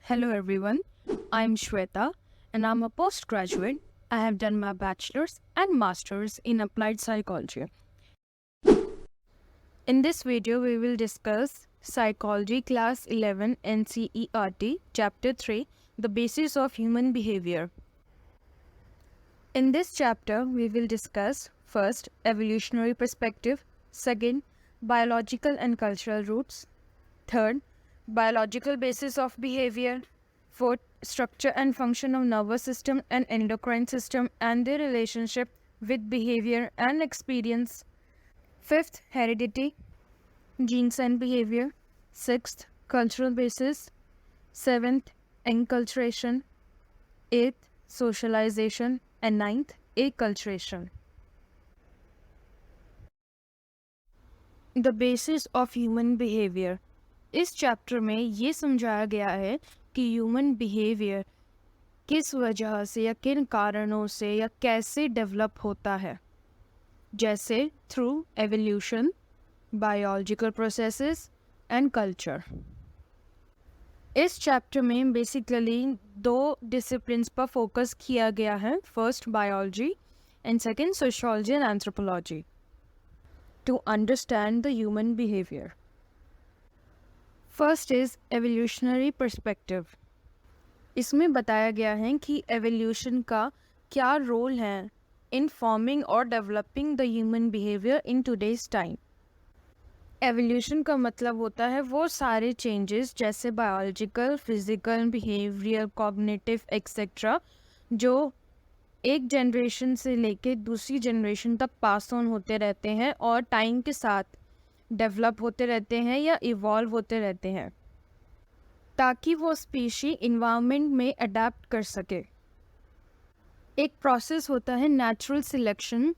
Hello everyone, I'm Shweta and I'm a postgraduate. I have done my bachelor's and master's in applied psychology. In this video, we will discuss Psychology Class 11 NCERT Chapter 3, The Basis of Human Behavior. In this chapter, we will discuss first, evolutionary perspective, second, biological and cultural roots, third, biological basis of behavior, fourth, structure and function of nervous system and endocrine system and their relationship with behavior and experience, fifth, heredity, genes and behavior, sixth, cultural basis, seventh, enculturation, eighth, socialization, and ninth, acculturation. The basis of human behavior. इस chapter में ये समझाया गया है कि human behaviour किस वजह से या किन कारणों से या कैसे डेवलप होता है, जैसे through evolution, biological processes and culture. इस चैप्टर में बेसिकली दो डिसिप्लिन्स पर फोकस किया गया है, first biology and second sociology and anthropology, to understand the human behaviour. First is evolutionary perspective. इसमें बताया गया है कि एवोल्यूशन का क्या रोल है इन फॉर्मिंग और developing the human behaviour in today's time. Evolution का मतलब होता है वो सारे चेंजेस जैसे biological, physical, behaviour, cognitive etcetera जो एक जनरेशन से लेके दूसरी जनरेशन तक पास ऑन होते रहते हैं और टाइम के साथ डेवलप होते रहते हैं या इवॉल्व होते रहते हैं ताकि वो स्पीशी इन्वायरमेंट में अडेप्ट कर सके. एक प्रोसेस होता है नेचुरल सिलेक्शन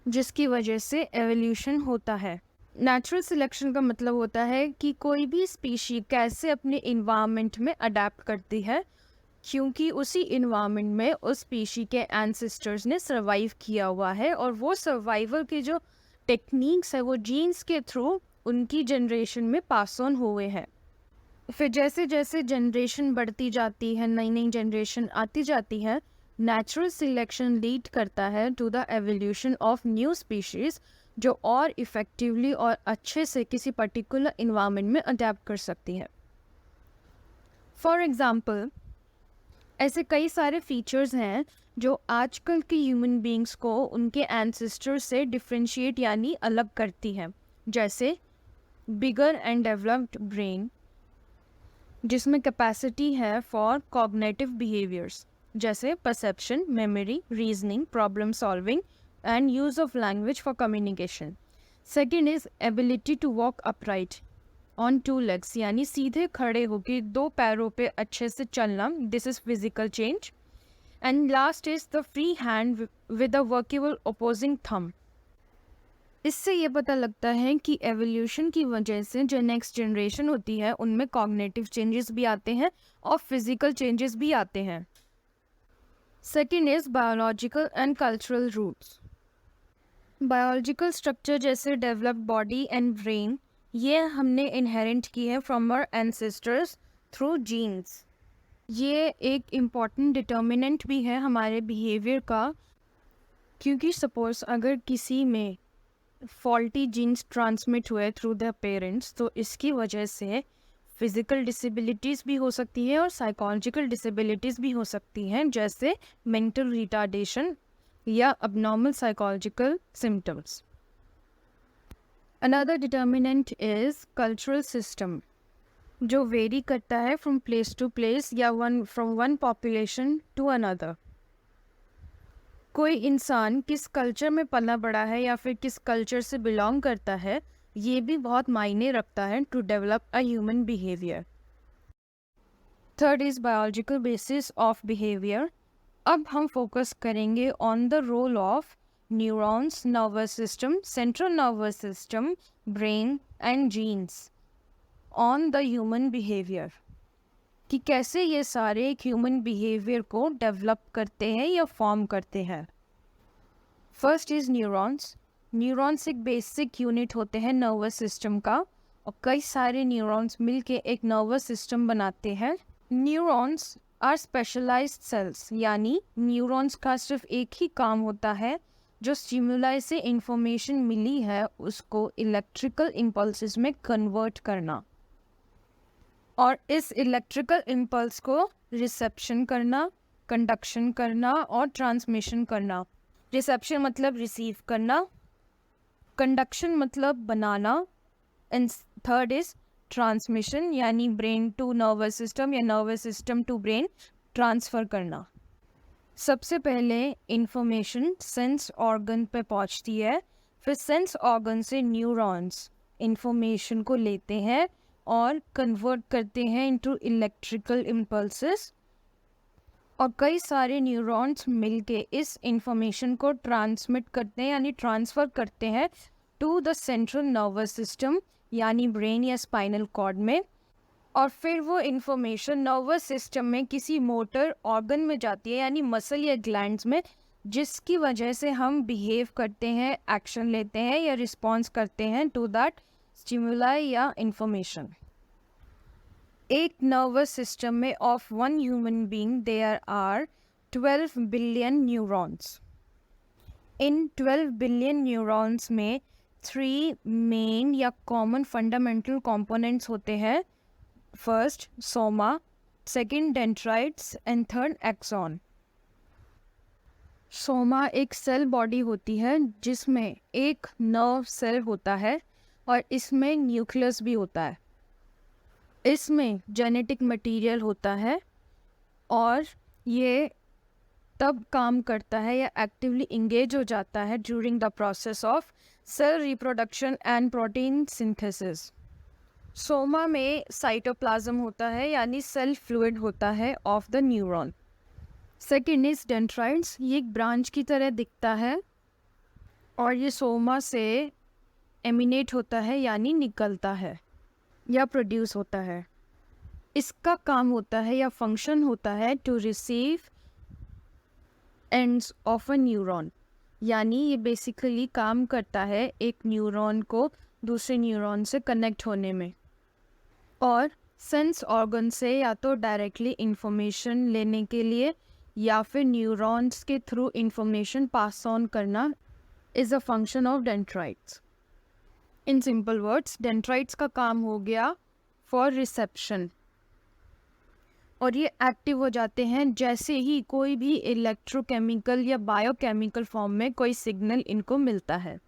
जिसकी वजह से एवोल्यूशन होता है. नेचुरल सिलेक्शन का मतलब होता है कि कोई भी स्पीशी कैसे अपने इन्वायरमेंट में अडेप्ट करती है क्योंकि उसी इन्वायरमेंट में उस स्पीशी के एंसेस्टर्स ने सर्वाइव किया हुआ है और वो सर्वाइवल के जो टेक्निक्स है वो जीन्स के थ्रू उनकी जनरेशन में पास ऑन हुए हैं. फिर जैसे जैसे जनरेशन बढ़ती जाती है, नई नई जनरेशन आती जाती है, नेचुरल सिलेक्शन लीड करता है to the evolution of new species जो और इफ़ेक्टिवली और अच्छे से किसी पर्टिकुलर इन्वायरमेंट में अडेप्ट कर सकती है. फॉर एग्ज़ाम्पल, ऐसे कई सारे फीचर्स हैं जो आजकल के ह्यूमन बींग्स को उनके एंसेस्टर से डिफ्रेंशिएट यानी अलग करती हैं, जैसे बिगर एंड डेवलप्ड ब्रेन जिसमें कैपेसिटी है फॉर कॉग्निटिव बिहेवियर्स जैसे perception, memory, reasoning, problem solving and use of language for communication. Second is ability to walk upright on two legs यानी सीधे खड़े होकर दो पैरों पे अच्छे से चलना, this is physical change. And last is the free hand with a workable opposing thumb. इससे ये पता लगता है कि एवोल्यूशन की वजह से जो नेक्स्ट जनरेशन होती है उनमें कॉग्निटिव चेंजेस भी आते हैं और फिजिकल चेंजेस भी आते हैं. Second is biological and cultural roots. Biological structure जैसे डेवलप्ड बॉडी एंड ब्रेन ये हमने इनहेरेंट की है from our ancestors through genes. ये एक इम्पॉर्टेंट डिटर्मिनेंट भी है हमारे बिहेवियर का, क्योंकि सपोज अगर किसी में फॉल्टी जीन्स ट्रांसमिट हुए थ्रू द पेरेंट्स तो इसकी वजह से फिज़िकल डिसेबिलिटीज़ भी हो सकती है और साइकोलॉजिकल डिसेबिलिटीज़ भी हो सकती हैं जैसे मेंटल रिटार्डेशन या abnormal psychological symptoms. Another determinant is cultural system जो वेरी करता है फ्रॉम प्लेस टू प्लेस या from one population to another. कोई इंसान किस कल्चर में पला बड़ा है या फिर किस कल्चर से बिलोंग करता है ये भी बहुत मायने रखता है to develop a human behaviour. Third is biological basis of behaviour. अब हम फोकस करेंगे on the role of neurons, nervous system, central nervous system, brain and genes on the human behaviour, कि कैसे ये सारे एक ह्यूमन बिहेवियर को develop करते हैं या फॉर्म करते हैं. First is neurons. न्यूरॉन्स एक बेसिक यूनिट होते हैं नर्वस सिस्टम का और कई सारे न्यूरॉन्स मिलके एक नर्वस सिस्टम बनाते हैं. न्यूरॉन्स आर स्पेशलाइज्ड सेल्स, यानी न्यूरॉन्स का सिर्फ एक ही काम होता है, जो स्टिमुलाई से इंफॉर्मेशन मिली है उसको इलेक्ट्रिकल इम्पल्सेस में कन्वर्ट करना, और इस इलेक्ट्रिकल इम्पल्स को रिसेप्शन करना, कंडक्शन करना और ट्रांसमिशन करना। रिसेप्शन मतलब रिसीव करना, कंडक्शन मतलब बनाना, एंड थर्ड इज ट्रांसमिशन, यानी ब्रेन टू नर्वस सिस्टम या nervous system to brain transfer करना। सबसे पहले इंफॉर्मेशन सेंस ऑर्गन पे पहुंचती है, फिर सेंस ऑर्गन से न्यूरॉन्स इंफॉर्मेशन को लेते हैं और कन्वर्ट करते हैं इनटू इलेक्ट्रिकल इम्पल्सेस, और कई सारे न्यूरॉन्स मिलके इस इंफॉर्मेशन को ट्रांसमिट करते हैं यानी ट्रांसफ़र करते हैं to the central nervous system यानी ब्रेन या स्पाइनल कॉर्ड में, और फिर वो इंफॉर्मेशन नर्वस सिस्टम में किसी मोटर ऑर्गन में जाती है यानी मसल या ग्लैंड्स में, जिसकी वजह से हम बिहेव करते हैं, एक्शन लेते हैं या रिस्पॉन्स करते हैं टू दैट स्टिमुलाई या इंफॉर्मेशन। एक नर्वस सिस्टम में of one human being there are 12 billion neurons. इन 12 बिलियन न्यूरॉन्स में 3 मेन या कॉमन फंडामेंटल कंपोनेंट्स होते हैं। First soma, second dendrites and third axon. Soma एक सेल बॉडी होती है जिसमें एक नर्व सेल होता है और इसमें न्यूक्लियस भी होता है। इसमें जेनेटिक मटेरियल होता है और ये तब काम करता है या एक्टिवली इंगेज हो जाता है during the process of cell reproduction and protein synthesis. Soma में साइटोप्लाज्म होता है यानी सेल फ्लूइड होता है of the neuron. Second is dendrites, ये एक ब्रांच की तरह दिखता है और ये सोमा से एमिनेट होता है यानी निकलता है या प्रोड्यूस होता है। इसका काम होता है या फंक्शन होता है to receive ends of a neuron, यानी ये बेसिकली काम करता है एक न्यूरॉन को दूसरे न्यूरॉन से कनेक्ट होने में, और सेंस ऑर्गन से या तो डायरेक्टली इंफॉर्मेशन लेने के लिए या फिर न्यूरॉन्स के थ्रू इंफॉर्मेशन पास ऑन करना is a function of dendrites. In simple words, dendrites का काम हो गया फॉर रिसेप्शन, और ये एक्टिव हो जाते हैं जैसे ही कोई भी इलेक्ट्रोकेमिकल या बायोकेमिकल फॉर्म में कोई सिग्नल इनको मिलता है।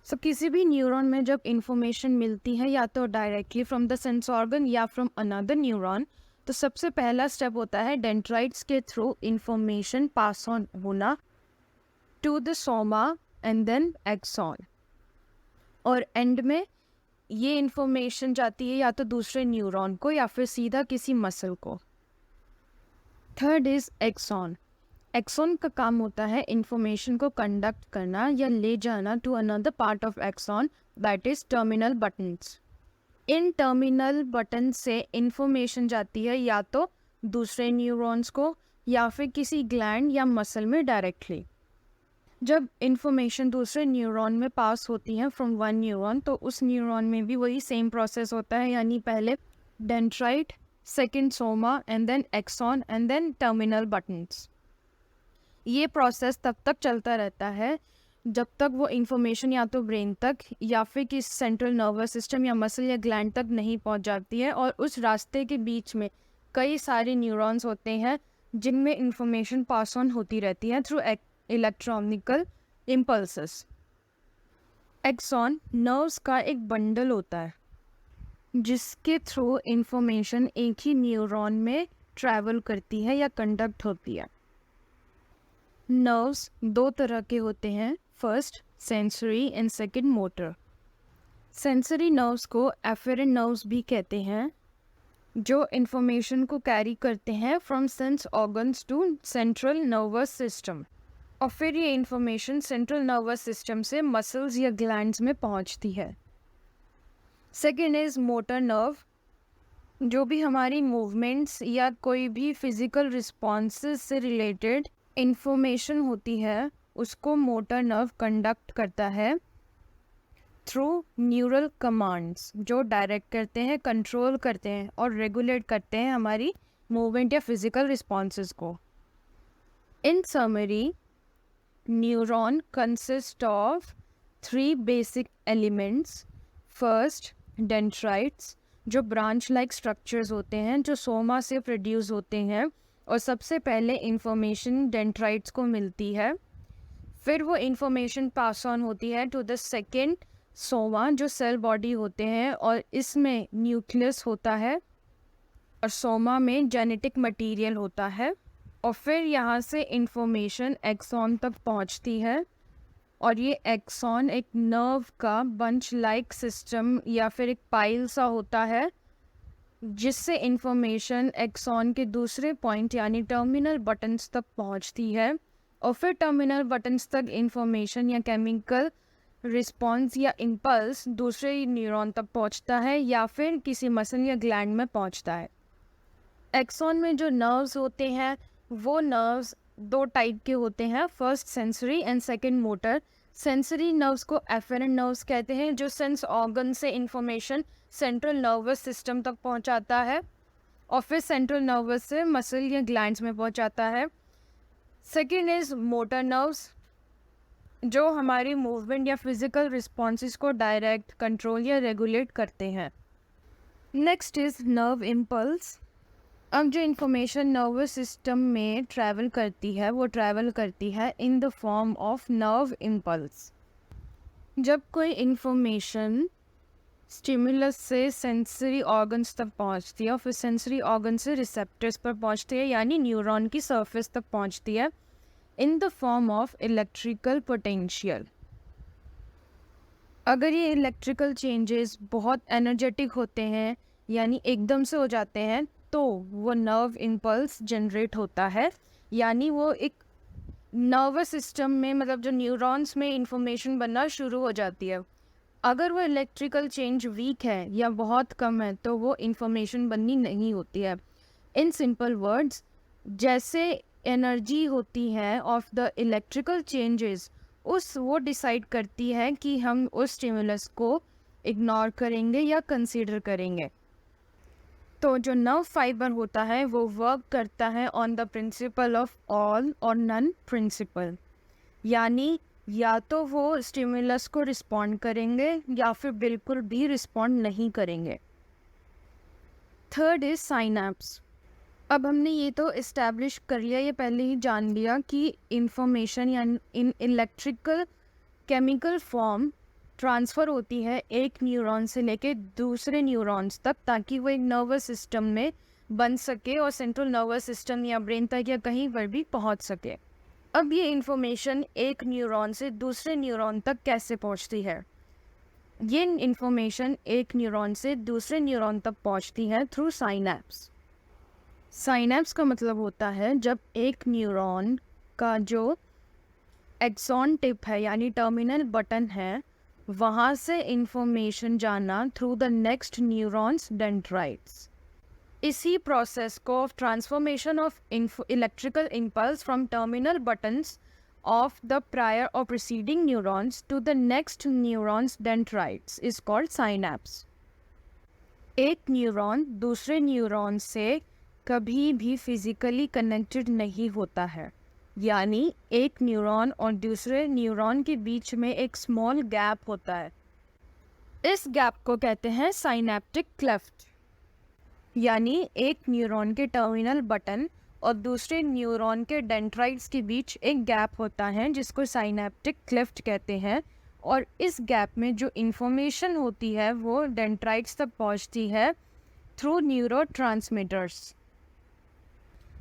सो किसी भी न्यूरॉन में जब इंफॉर्मेशन मिलती है या तो directly from the sense organ या फ्रॉम अनदर न्यूरॉन, तो सबसे पहला स्टेप होता है डेंड्राइट्स के थ्रू इंफॉर्मेशन पास ऑन होना to the soma and then axon, और एंड में ये इंफॉर्मेशन जाती है या तो दूसरे न्यूरॉन को या फिर सीधा किसी मसल को। Third is axon. एक्सॉन का काम होता है इंफॉर्मेशन को कंडक्ट करना या ले जाना to another part of axon, that is terminal buttons. इन टर्मिनल बटन से इंफॉर्मेशन जाती है या तो दूसरे न्यूरॉन्स को या फिर किसी ग्लैंड या मसल में डायरेक्टली। जब इंफॉर्मेशन दूसरे न्यूरॉन में पास होती है फ्रॉम वन न्यूरॉन, तो उस न्यूरॉन में भी वही सेम प्रोसेस होता है, यानी पहले dendrite, second soma and then axon and then terminal buttons. ये प्रोसेस तब तक चलता रहता है जब तक वो इंफॉर्मेशन या तो ब्रेन तक या फिर किस सेंट्रल नर्वस सिस्टम या मसल या ग्लैंड तक नहीं पहुंच जाती है, और उस रास्ते के बीच में कई सारे न्यूरॉन्स होते हैं जिनमें इंफॉर्मेशन पास ऑन होती रहती है through electronical impulses. Axon nerves का एक बंडल होता है जिसके थ्रू इंफॉर्मेशन एक ही न्यूरॉन में ट्रैवल करती है या कंडक्ट होती है। नर्व्स दो तरह के होते हैं, first sensory and second motor. Sensory nerves को एफेरेंट नर्व्स भी कहते हैं, जो इंफॉर्मेशन को कैरी करते हैं from sense organs to central nervous system, और फिर ये इंफॉर्मेशन सेंट्रल नर्वस सिस्टम से मसल्स या ग्लैंड्स में पहुंचती है। सेकेंड इज़ मोटर नर्व, जो भी हमारी मूवमेंट्स या कोई भी फिजिकल रिस्पॉन्सेस से रिलेटेड इंफॉर्मेशन होती है उसको मोटर नर्व कंडक्ट करता है थ्रू न्यूरल कमांड्स, जो डायरेक्ट करते हैं, कंट्रोल करते हैं और रेगुलेट करते हैं हमारी मूवमेंट या फिजिकल रिस्पॉन्सेस को। इन summary, neuron consist of 3 basic elements. First, dendrites, जो ब्रांच लाइक स्ट्रक्चर्स होते हैं जो सोमा से प्रोड्यूस होते हैं, और सबसे पहले इंफॉर्मेशन डेंड्राइट्स को मिलती है। फिर वो इंफॉर्मेशन पास ऑन होती है टू द सेकेंड सोमा, जो सेल बॉडी होते हैं, और इसमें न्यूक्लियस होता है और सोमा में जेनेटिक मटेरियल होता है। और फिर यहाँ से इंफॉर्मेशन एक्सॉन तक पहुँचती है, और ये एक्सॉन एक नर्व का बंच लाइक सिस्टम या फिर एक पाइल सा होता है, जिससे इंफॉर्मेशन एक्सॉन के दूसरे पॉइंट यानी टर्मिनल बटन्स तक पहुँचती है। और फिर टर्मिनल बटन्स तक इंफॉर्मेशन या केमिकल रिस्पॉन्स या इम्पल्स दूसरे न्यूरॉन तक पहुंचता है या फिर किसी मसल या ग्लैंड में पहुंचता है। एक्सॉन में जो नर्व्स होते हैं वो नर्व्स 2 टाइप के होते हैं, first sensory and second motor. Sensory nerves को एफेरेंट नर्व्स कहते हैं, जो सेंस ऑर्गन से इंफॉर्मेशन सेंट्रल नर्वस सिस्टम तक पहुंचाता है, और फिर सेंट्रल नर्वस से मसल या ग्लैंड्स में पहुंचाता है। सेकेंड इज मोटर नर्व्स, जो हमारी मूवमेंट या फिजिकल रिस्पॉन्सेस को डायरेक्ट, कंट्रोल या रेगुलेट करते हैं। Next is nerve impulse. अब जो इंफॉर्मेशन नर्वस सिस्टम में ट्रैवल करती है वो ट्रैवल करती है in the form of nerve impulse. जब कोई इंफॉर्मेशन स्टिमुलस से सेंसरी ऑर्गन्स तक पहुंचती है और फिर सेंसरी ऑर्गन से रिसेप्टर्स पर पहुंचती है, यानी न्यूरॉन की सरफेस तक पहुंचती है, in the form of electrical potential. अगर ये इलेक्ट्रिकल चेंजेस बहुत एनर्जेटिक होते हैं यानी एकदम से हो जाते हैं, तो वो नर्व इम्पल्स जनरेट होता है, यानी वो एक नर्वस सिस्टम में, मतलब जो न्यूरॉन्स में इंफॉर्मेशन बनना शुरू हो जाती है। अगर वो इलेक्ट्रिकल चेंज वीक है या बहुत कम है तो वो इंफॉर्मेशन बननी नहीं होती है। इन सिंपल वर्ड्स, जैसे एनर्जी होती है ऑफ द इलेक्ट्रिकल चेंजेस, वो डिसाइड करती है कि हम उस स्टिमुलस को इग्नोर करेंगे या कंसीडर करेंगे। तो जो नर्व फाइबर होता है वो वर्क करता है on the principle of all और नन प्रिंसिपल, यानी या तो वो स्टिमुलस को रिस्पॉन्ड करेंगे या फिर बिल्कुल भी रिस्पॉन्ड नहीं करेंगे। Third is synapse. अब हमने ये तो इस्टेब्लिश कर लिया, ये पहले ही जान लिया कि इंफॉर्मेशन या in electrical chemical form transfer होती है एक न्यूरॉन से लेके दूसरे न्यूरॉन्स तक, ताकि वो एक नर्वस सिस्टम में बन सके और सेंट्रल नर्वस सिस्टम या ब्रेन तक या कहीं पर भी पहुंच सके। अब ये इंफॉर्मेशन एक न्यूरॉन से दूसरे न्यूरॉन तक कैसे पहुंचती है? ये इंफॉर्मेशन एक न्यूरॉन से दूसरे न्यूरॉन तक पहुंचती है थ्रू साइनैप्स। साइनैप्स का मतलब होता है जब एक न्यूरॉन का जो एक्सॉन टिप है यानी टर्मिनल बटन है, वहाँ से इंफॉर्मेशन जाना through the next neurons dendrites. इसी प्रोसेस को transformation of electrical impulse from terminal buttons of the prior or preceding neurons to the next neuron's dendrites is called synapse. एक neuron दूसरे neuron से कभी भी फिजिकली कनेक्टेड नहीं होता है, यानी एक न्यूरॉन और दूसरे न्यूरॉन के बीच में एक स्मॉल गैप होता है। इस गैप को कहते हैं साइनेप्टिक क्लेफ्ट, यानी एक न्यूरॉन के टर्मिनल बटन और दूसरे न्यूरॉन के डेंड्राइट्स के बीच एक गैप होता है जिसको साइनेप्टिक क्लेफ्ट कहते हैं। और इस गैप में जो इंफॉर्मेशन होती है वो डेंड्राइट्स तक पहुंचती है थ्रू न्यूरोट्रांसमीटर्स,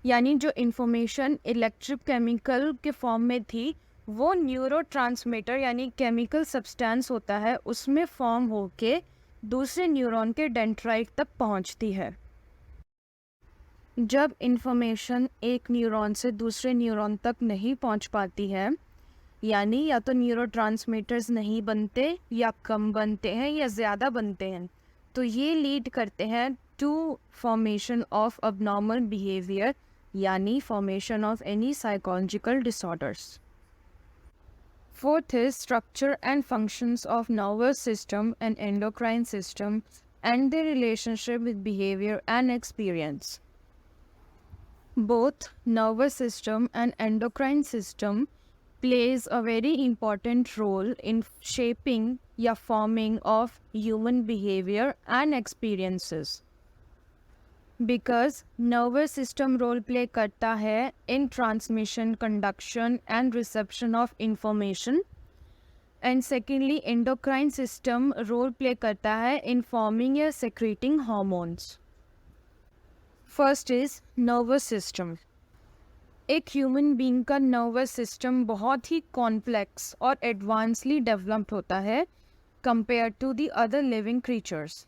यानी जो इंफॉर्मेशन इलेक्ट्रिक केमिकल के फॉर्म में थी वो न्यूरोट्रांसमीटर यानी केमिकल सब्सटेंस होता है उसमें फॉर्म होके दूसरे न्यूरॉन के डेंड्राइट तक पहुंचती है। जब इंफॉर्मेशन एक न्यूरॉन से दूसरे न्यूरॉन तक नहीं पहुंच पाती है, यानी या तो न्यूरोट्रांसमीटर्स नहीं बनते या कम बनते हैं या ज़्यादा बनते हैं, तो ये लीड करते हैं to formation of abnormal behaviour, यानी formation of any psychological disorders. Fourth is structure and functions of nervous system and endocrine system and the relationship with behaviour and experience. Both nervous system and endocrine system plays a very important role in shaping या forming of human behavior and experiences. Because nervous system role play करता है in transmission, conduction and reception of information. And secondly, endocrine system role play करता है in forming या secreting hormones. First is nervous system. एक human being का nervous system बहुत ही complex और एडवांसली डेवलप्ड होता है compare to the other living creatures.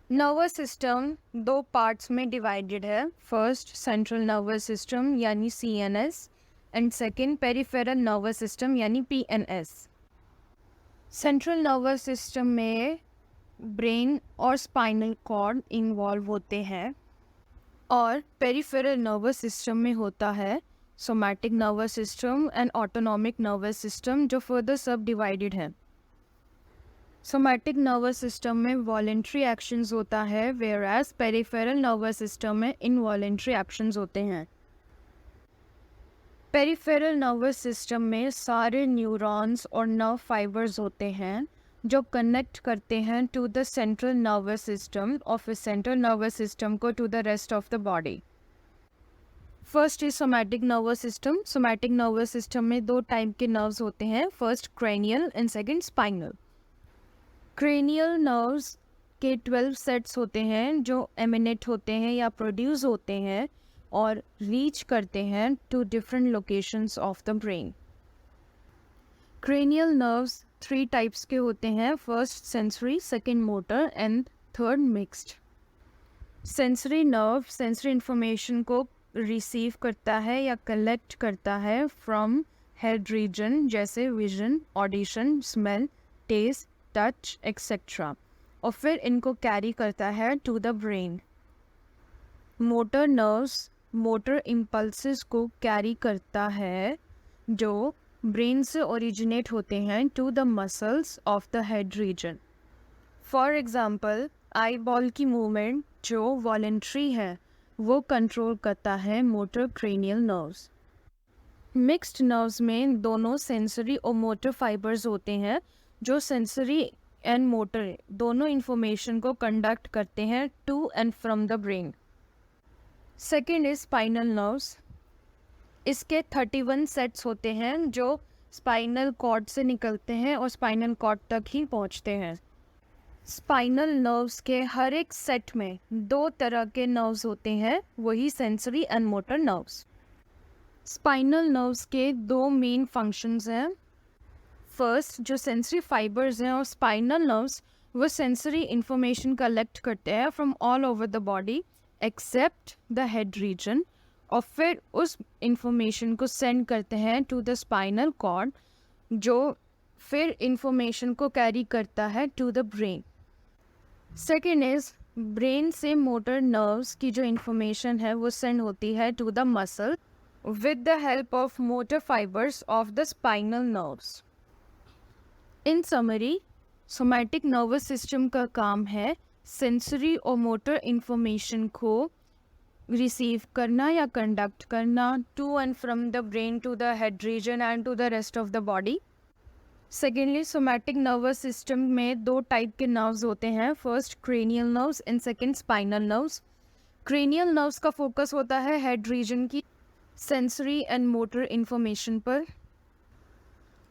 Nervous system दो पार्ट्स में डिवाइडेड है. फर्स्ट सेंट्रल नर्वस सिस्टम यानी CNS and second peripheral nervous system यानी PNS. सेंट्रल नर्वस सिस्टम में ब्रेन और स्पाइनल कॉर्ड इन्वॉल्व होते हैं और पेरिफेरल नर्वस सिस्टम में होता है somatic nervous system and autonomic nervous system जो फर्दर सब डिवाइडेड है. सोमैटिक नर्वस सिस्टम में वॉलेंट्री एक्शंस होता है whereas peripheral nervous system में इनवॉलेंट्री एक्शंस होते हैं. पेरिफेरल नर्वस सिस्टम में सारे न्यूरॉन्स और नर्व फाइबर्स होते हैं जो कनेक्ट करते हैं to the central nervous system और फिर सेंट्रल नर्वस सिस्टम को to the rest of the body. First is somatic nervous system. Somatic nervous system में दो टाइप के नर्व्स होते हैं. First cranial and second spinal. Cranial nerves के 12 sets होते हैं जो एमिनेट होते हैं या प्रोड्यूस होते हैं और रीच करते हैं to different locations of the brain. Cranial nerves 3 types के होते हैं. First sensory, second motor and third mixed. Sensory nerve sensory information को रिसीव करता है या कलेक्ट करता है फ्रॉम हेड रीजन जैसे vision, audition, smell, taste, touch etcetera और फिर इनको कैरी करता है to the brain. Motor nerves motor impulses को कैरी करता है जो ब्रेन से ओरिजिनेट होते हैं to the muscles of the head region. For example eyeball की मूवमेंट जो वॉलेंट्री है वो कंट्रोल करता है motor cranial nerves. Mixed nerves में दोनों सेंसरी और मोटर फाइबर्स होते हैं जो सेंसरी एंड मोटर दोनों इंफॉर्मेशन को कंडक्ट करते हैं to and from the brain. Second is spinal nerves. इसके 31 सेट्स होते हैं जो स्पाइनल कॉर्ड से निकलते हैं और स्पाइनल कॉर्ड तक ही पहुंचते हैं. स्पाइनल नर्व्स के हर एक सेट में 2 तरह के नर्व्स होते हैं, वही sensory and motor nerves. Spinal nerves के 2 मेन फंक्शंस हैं. फर्स्ट जो सेंसरी फाइबर्स हैं और स्पाइनल नर्व्स वो सेंसरी इंफॉर्मेशन कलेक्ट करते हैं from all over the body except the head region और फिर उस इंफॉर्मेशन को सेंड करते हैं टू द स्पाइनल कॉर्ड जो फिर इंफॉर्मेशन को कैरी करता है to the brain. Second is brain से मोटर नर्व्स की जो इंफॉर्मेशन है वो सेंड होती है to the muscle with the help of motor fibres of the spinal nerves. In summary somatic nervous system का काम है सेंसरी और मोटर इंफॉर्मेशन को रिसीव करना या कंडक्ट करना to and from the brain to the head region and to the rest of the body. Secondly somatic nervous system में 2 type के नर्व्स होते हैं. First cranial nerves and second spinal nerves. Cranial nerves का focus होता है head region की sensory and motor information पर.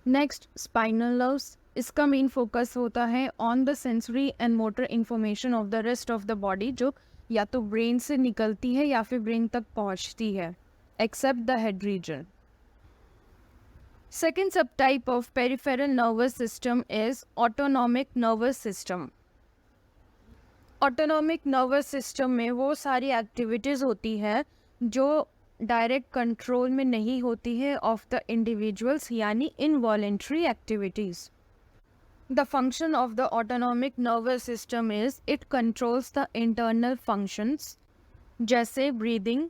Next spinal nerves. इसका मेन फोकस होता है on the sensory and motor information of the rest of the body जो या तो ब्रेन से निकलती है या फिर ब्रेन तक पहुंचती है except the head region. Second subtype of peripheral nervous system is autonomic nervous system. Autonomic nervous system में वो सारी activities होती है जो डायरेक्ट कंट्रोल में नहीं होती है ऑफ द इंडिविजुअल्स यानी involuntary activities. The function of the autonomic nervous system is it controls the internal functions जैसे breathing,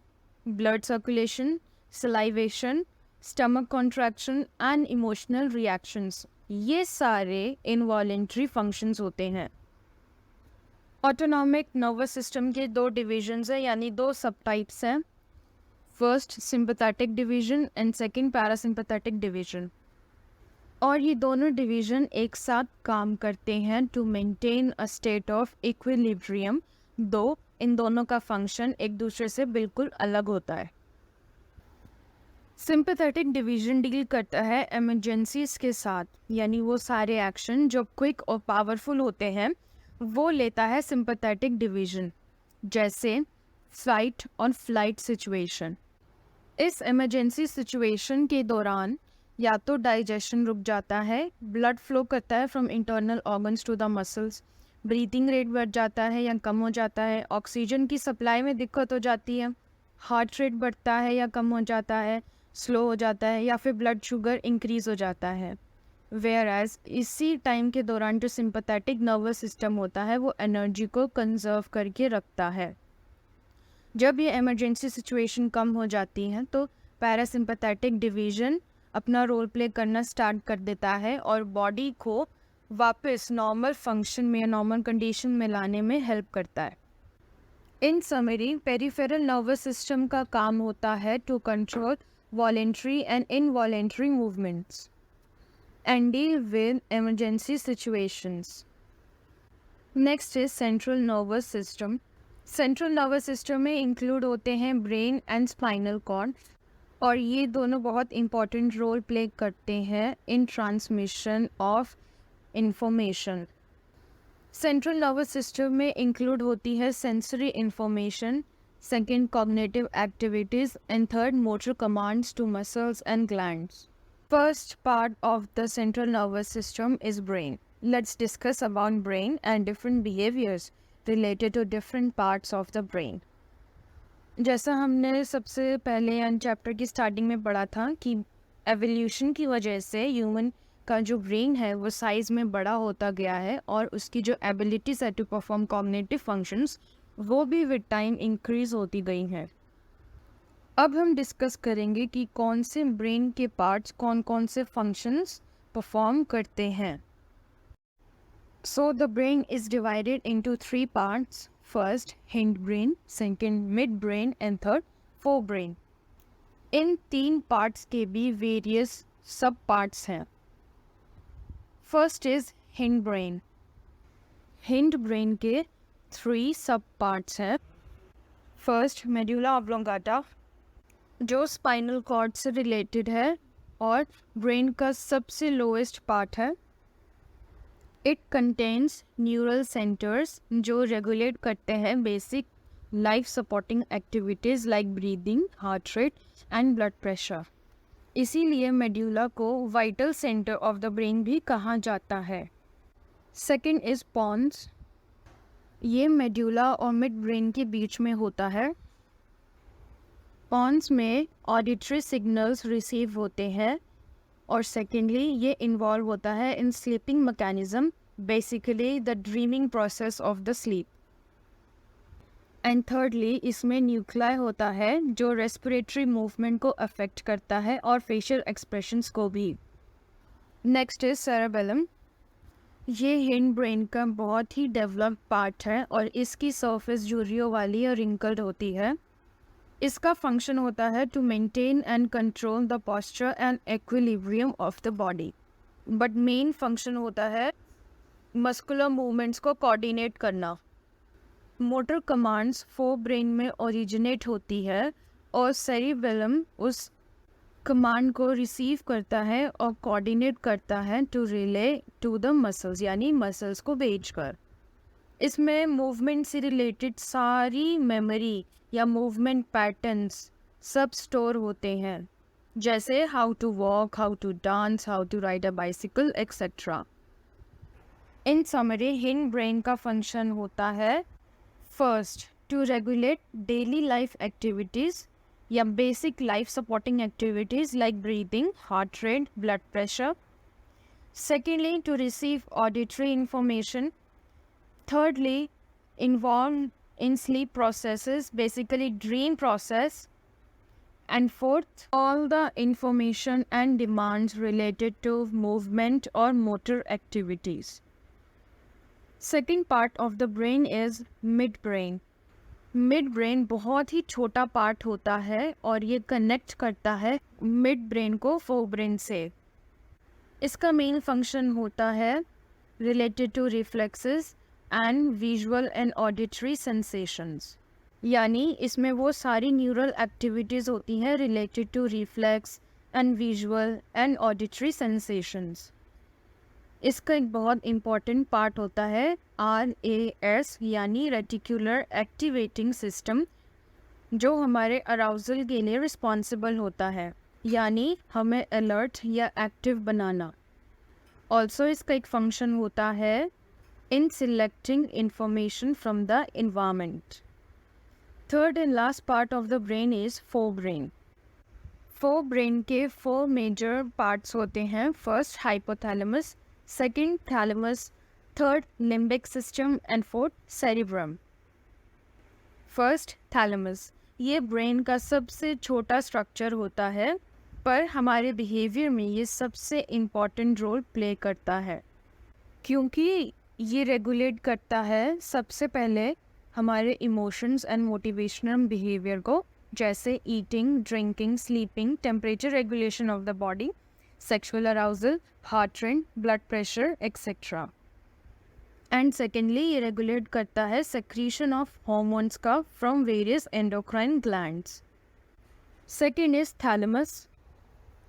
blood circulation, salivation, stomach contraction and emotional reactions. ये सारे involuntary functions होते हैं. Autonomic nervous system के 2 divisions हैं यानी 2 subtypes हैं. First sympathetic division and second parasympathetic division. और ये दोनों डिवीजन एक साथ काम करते हैं to maintain a state of equilibrium, दो इन दोनों का फंक्शन एक दूसरे से बिल्कुल अलग होता है। सिंपैथेटिक डिवीजन डील करता है इमरजेंसीज के साथ, यानी वो सारे एक्शन जो क्विक और पावरफुल होते हैं वो लेता है सिंपैथेटिक डिवीजन, जैसे फाइट और फ्लाइट सिचुएशन। इस इमरजेंसी सिचुएशन के दौरान या तो डाइजेशन रुक जाता है, ब्लड फ्लो करता है from internal organs to the muscles, breathing rate बढ़ जाता है या कम हो जाता है, ऑक्सीजन की सप्लाई में दिक्कत हो जाती है, हार्ट रेट बढ़ता है या कम हो जाता है, स्लो हो जाता है, या फिर ब्लड शुगर इंक्रीज हो जाता है। वेयर एज इसी टाइम के दौरान जो सिंपैथेटिक नर्वस सिस्टम होता है वो एनर्जी को कंजर्व करके रखता है। जब ये इमरजेंसी सिचुएशन कम हो जाती है तो पैरासिम्पैथेटिक डिवीजन अपना रोल प्ले करना स्टार्ट कर देता है और बॉडी को वापस नॉर्मल फंक्शन में या नॉर्मल कंडीशन में लाने में हेल्प करता है। In summary peripheral nervous system का काम होता है to control voluntary and involuntary movements and deal with emergency situations. Next is central nervous system. Central nervous system में इंक्लूड होते हैं ब्रेन एंड स्पाइनल कॉर्ड, और ये दोनों बहुत इम्पॉर्टेंट रोल प्ले करते हैं in transmission of information. Central nervous system में इंक्लूड होती है sensory information, second cognitive activities and third motor commands to muscles and glands. First part of the central nervous system is brain. Let's discuss about brain and different behaviours related to different parts of the brain। जैसा हमने सबसे पहले chapter की starting में पढ़ा था कि evolution की वजह से ह्यूमन का जो ब्रेन है वो साइज़ में बड़ा होता गया है और उसकी जो एबिलिटीज है टू परफॉर्म कॉग्निटिव फंक्शंस वो भी विद टाइम इंक्रीज होती गई हैं। अब हम डिस्कस करेंगे कि कौन से ब्रेन के पार्ट्स कौन कौन से फंक्शंस परफॉर्म करते हैं। So the brain is divided into three parts. First, hindbrain, second, midbrain and third, forebrain. इन तीन पार्ट्स के भी वेरियस सब पार्ट्स हैं। First is hindbrain. Hind brain के 3 सब पार्ट्स हैं। फर्स्ट, मेडुला ऑब्लोंगाटा, जो spinal cord से related है और ब्रेन का सबसे लोएस्ट पार्ट है। इट कंटेन्स न्यूरल सेंटर्स जो रेगुलेट करते हैं basic life supporting activities like breathing, heart rate and blood pressure. इसीलिए मेड्यूला को vital centre of the brain भी कहा जाता है। Second is pons. ये मेड्यूला और मिड ब्रेन के बीच में होता है। पॉन्स में ऑडिटरी सिग्नल्स रिसीव होते हैं और सेकेंडली ये इन्वॉल्व होता है इन sleeping mechanism, basically the dreaming process of the sleep. And thirdly इसमें न्यूक्लियाई होता है जो रेस्पिरेटरी मूवमेंट को अफेक्ट करता है और फेशियल एक्सप्रेशंस को भी। Next is cerebellum. ये हिंड ब्रेन का बहुत ही डेवलप्ड पार्ट है और इसकी सरफेस झुर्रियों वाली और रिंकल्ड होती है। इसका फंक्शन होता है to maintain and control the posture and equilibrium of the body, but main function होता है मस्कुलर मूवमेंट्स को कोऑर्डिनेट करना। मोटर कमांड्स फोर ब्रेन में ओरिजिनेट होती है और सेरिबेलम उस कमांड को रिसीव करता है और कोऑर्डिनेट करता है to relay to the muscles, यानी मसल्स को भेजकर। इसमें मूवमेंट से रिलेटेड सारी मेमोरी या मूवमेंट पैटर्न्स सब स्टोर होते हैं, जैसे how to walk, how to dance, how to ride a bicycle etcetera. In summary hind brain का फंक्शन होता है first to regulate daily life activities या basic life supporting activities like breathing, heart rate, blood pressure. Secondly to receive auditory information. thirdly involved in sleep processes, basically dream process. And fourth, all the information and demands related to movement or motor activities. Second part of the brain is midbrain. Mid brain बहुत ही छोटा part होता है और ये connect करता है midbrain को forebrain से। इसका मेन फंक्शन होता है related to reflexes and visual and auditory sensations, यानी इसमें वो सारी न्यूरल एक्टिविटीज़ होती हैं related to reflex and visual and auditory sensations. इसका एक बहुत इम्पॉर्टेंट पार्ट होता है RAS यानी रेटिकुलर एक्टिवेटिंग सिस्टम, जो हमारे अराउजल के लिए रिस्पॉन्सिबल होता है, यानी हमें अलर्ट या एक्टिव बनाना। ऑल्सो इसका एक फंक्शन होता है in selecting information from the environment. Third and last part of the brain is fore brain. Fore brain के 4 मेजर पार्ट्स होते हैं। First hypothalamus, second thalamus, third limbic system and fourth cerebrum. First thalamus, ये brain का सबसे छोटा structure होता है, पर हमारे बिहेवियर में ये सबसे इम्पॉर्टेंट रोल प्ले करता है, क्योंकि ये रेगुलेट करता है सबसे पहले हमारे इमोशंस एंड मोटिवेशनल बिहेवियर को, जैसे eating, drinking, sleeping, temperature regulation of the body, sexual arousal, heart rate, blood pressure etcetera. And secondly ये रेगुलेट करता है सेक्रीशन ऑफ हॉर्मोन्स का from various endocrine glands. Second is thalamus.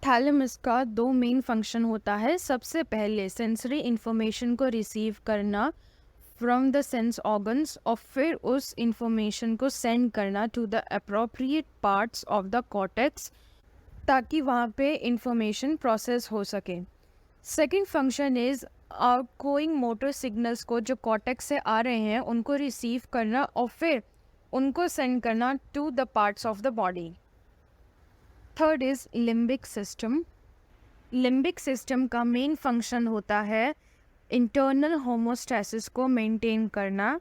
Thalamus का 2 main function होता है। सबसे पहले sensory information को रिसीव करना फ्रॉम द सेंस ऑर्गन्स और फिर उस इंफॉर्मेशन को सेंड करना to the appropriate parts of the cortex, ताकि वहाँ पे इंफॉर्मेशन प्रोसेस हो सके। Second function is outgoing motor signals को जो कॉर्टेक्स से आ रहे हैं उनको रिसीव करना और फिर उनको सेंड करना to the parts of the body. Third is limbic system. Limbic system का मेन फंक्शन होता है इंटरनल होमोस्टैसिस को मेंटेन करना,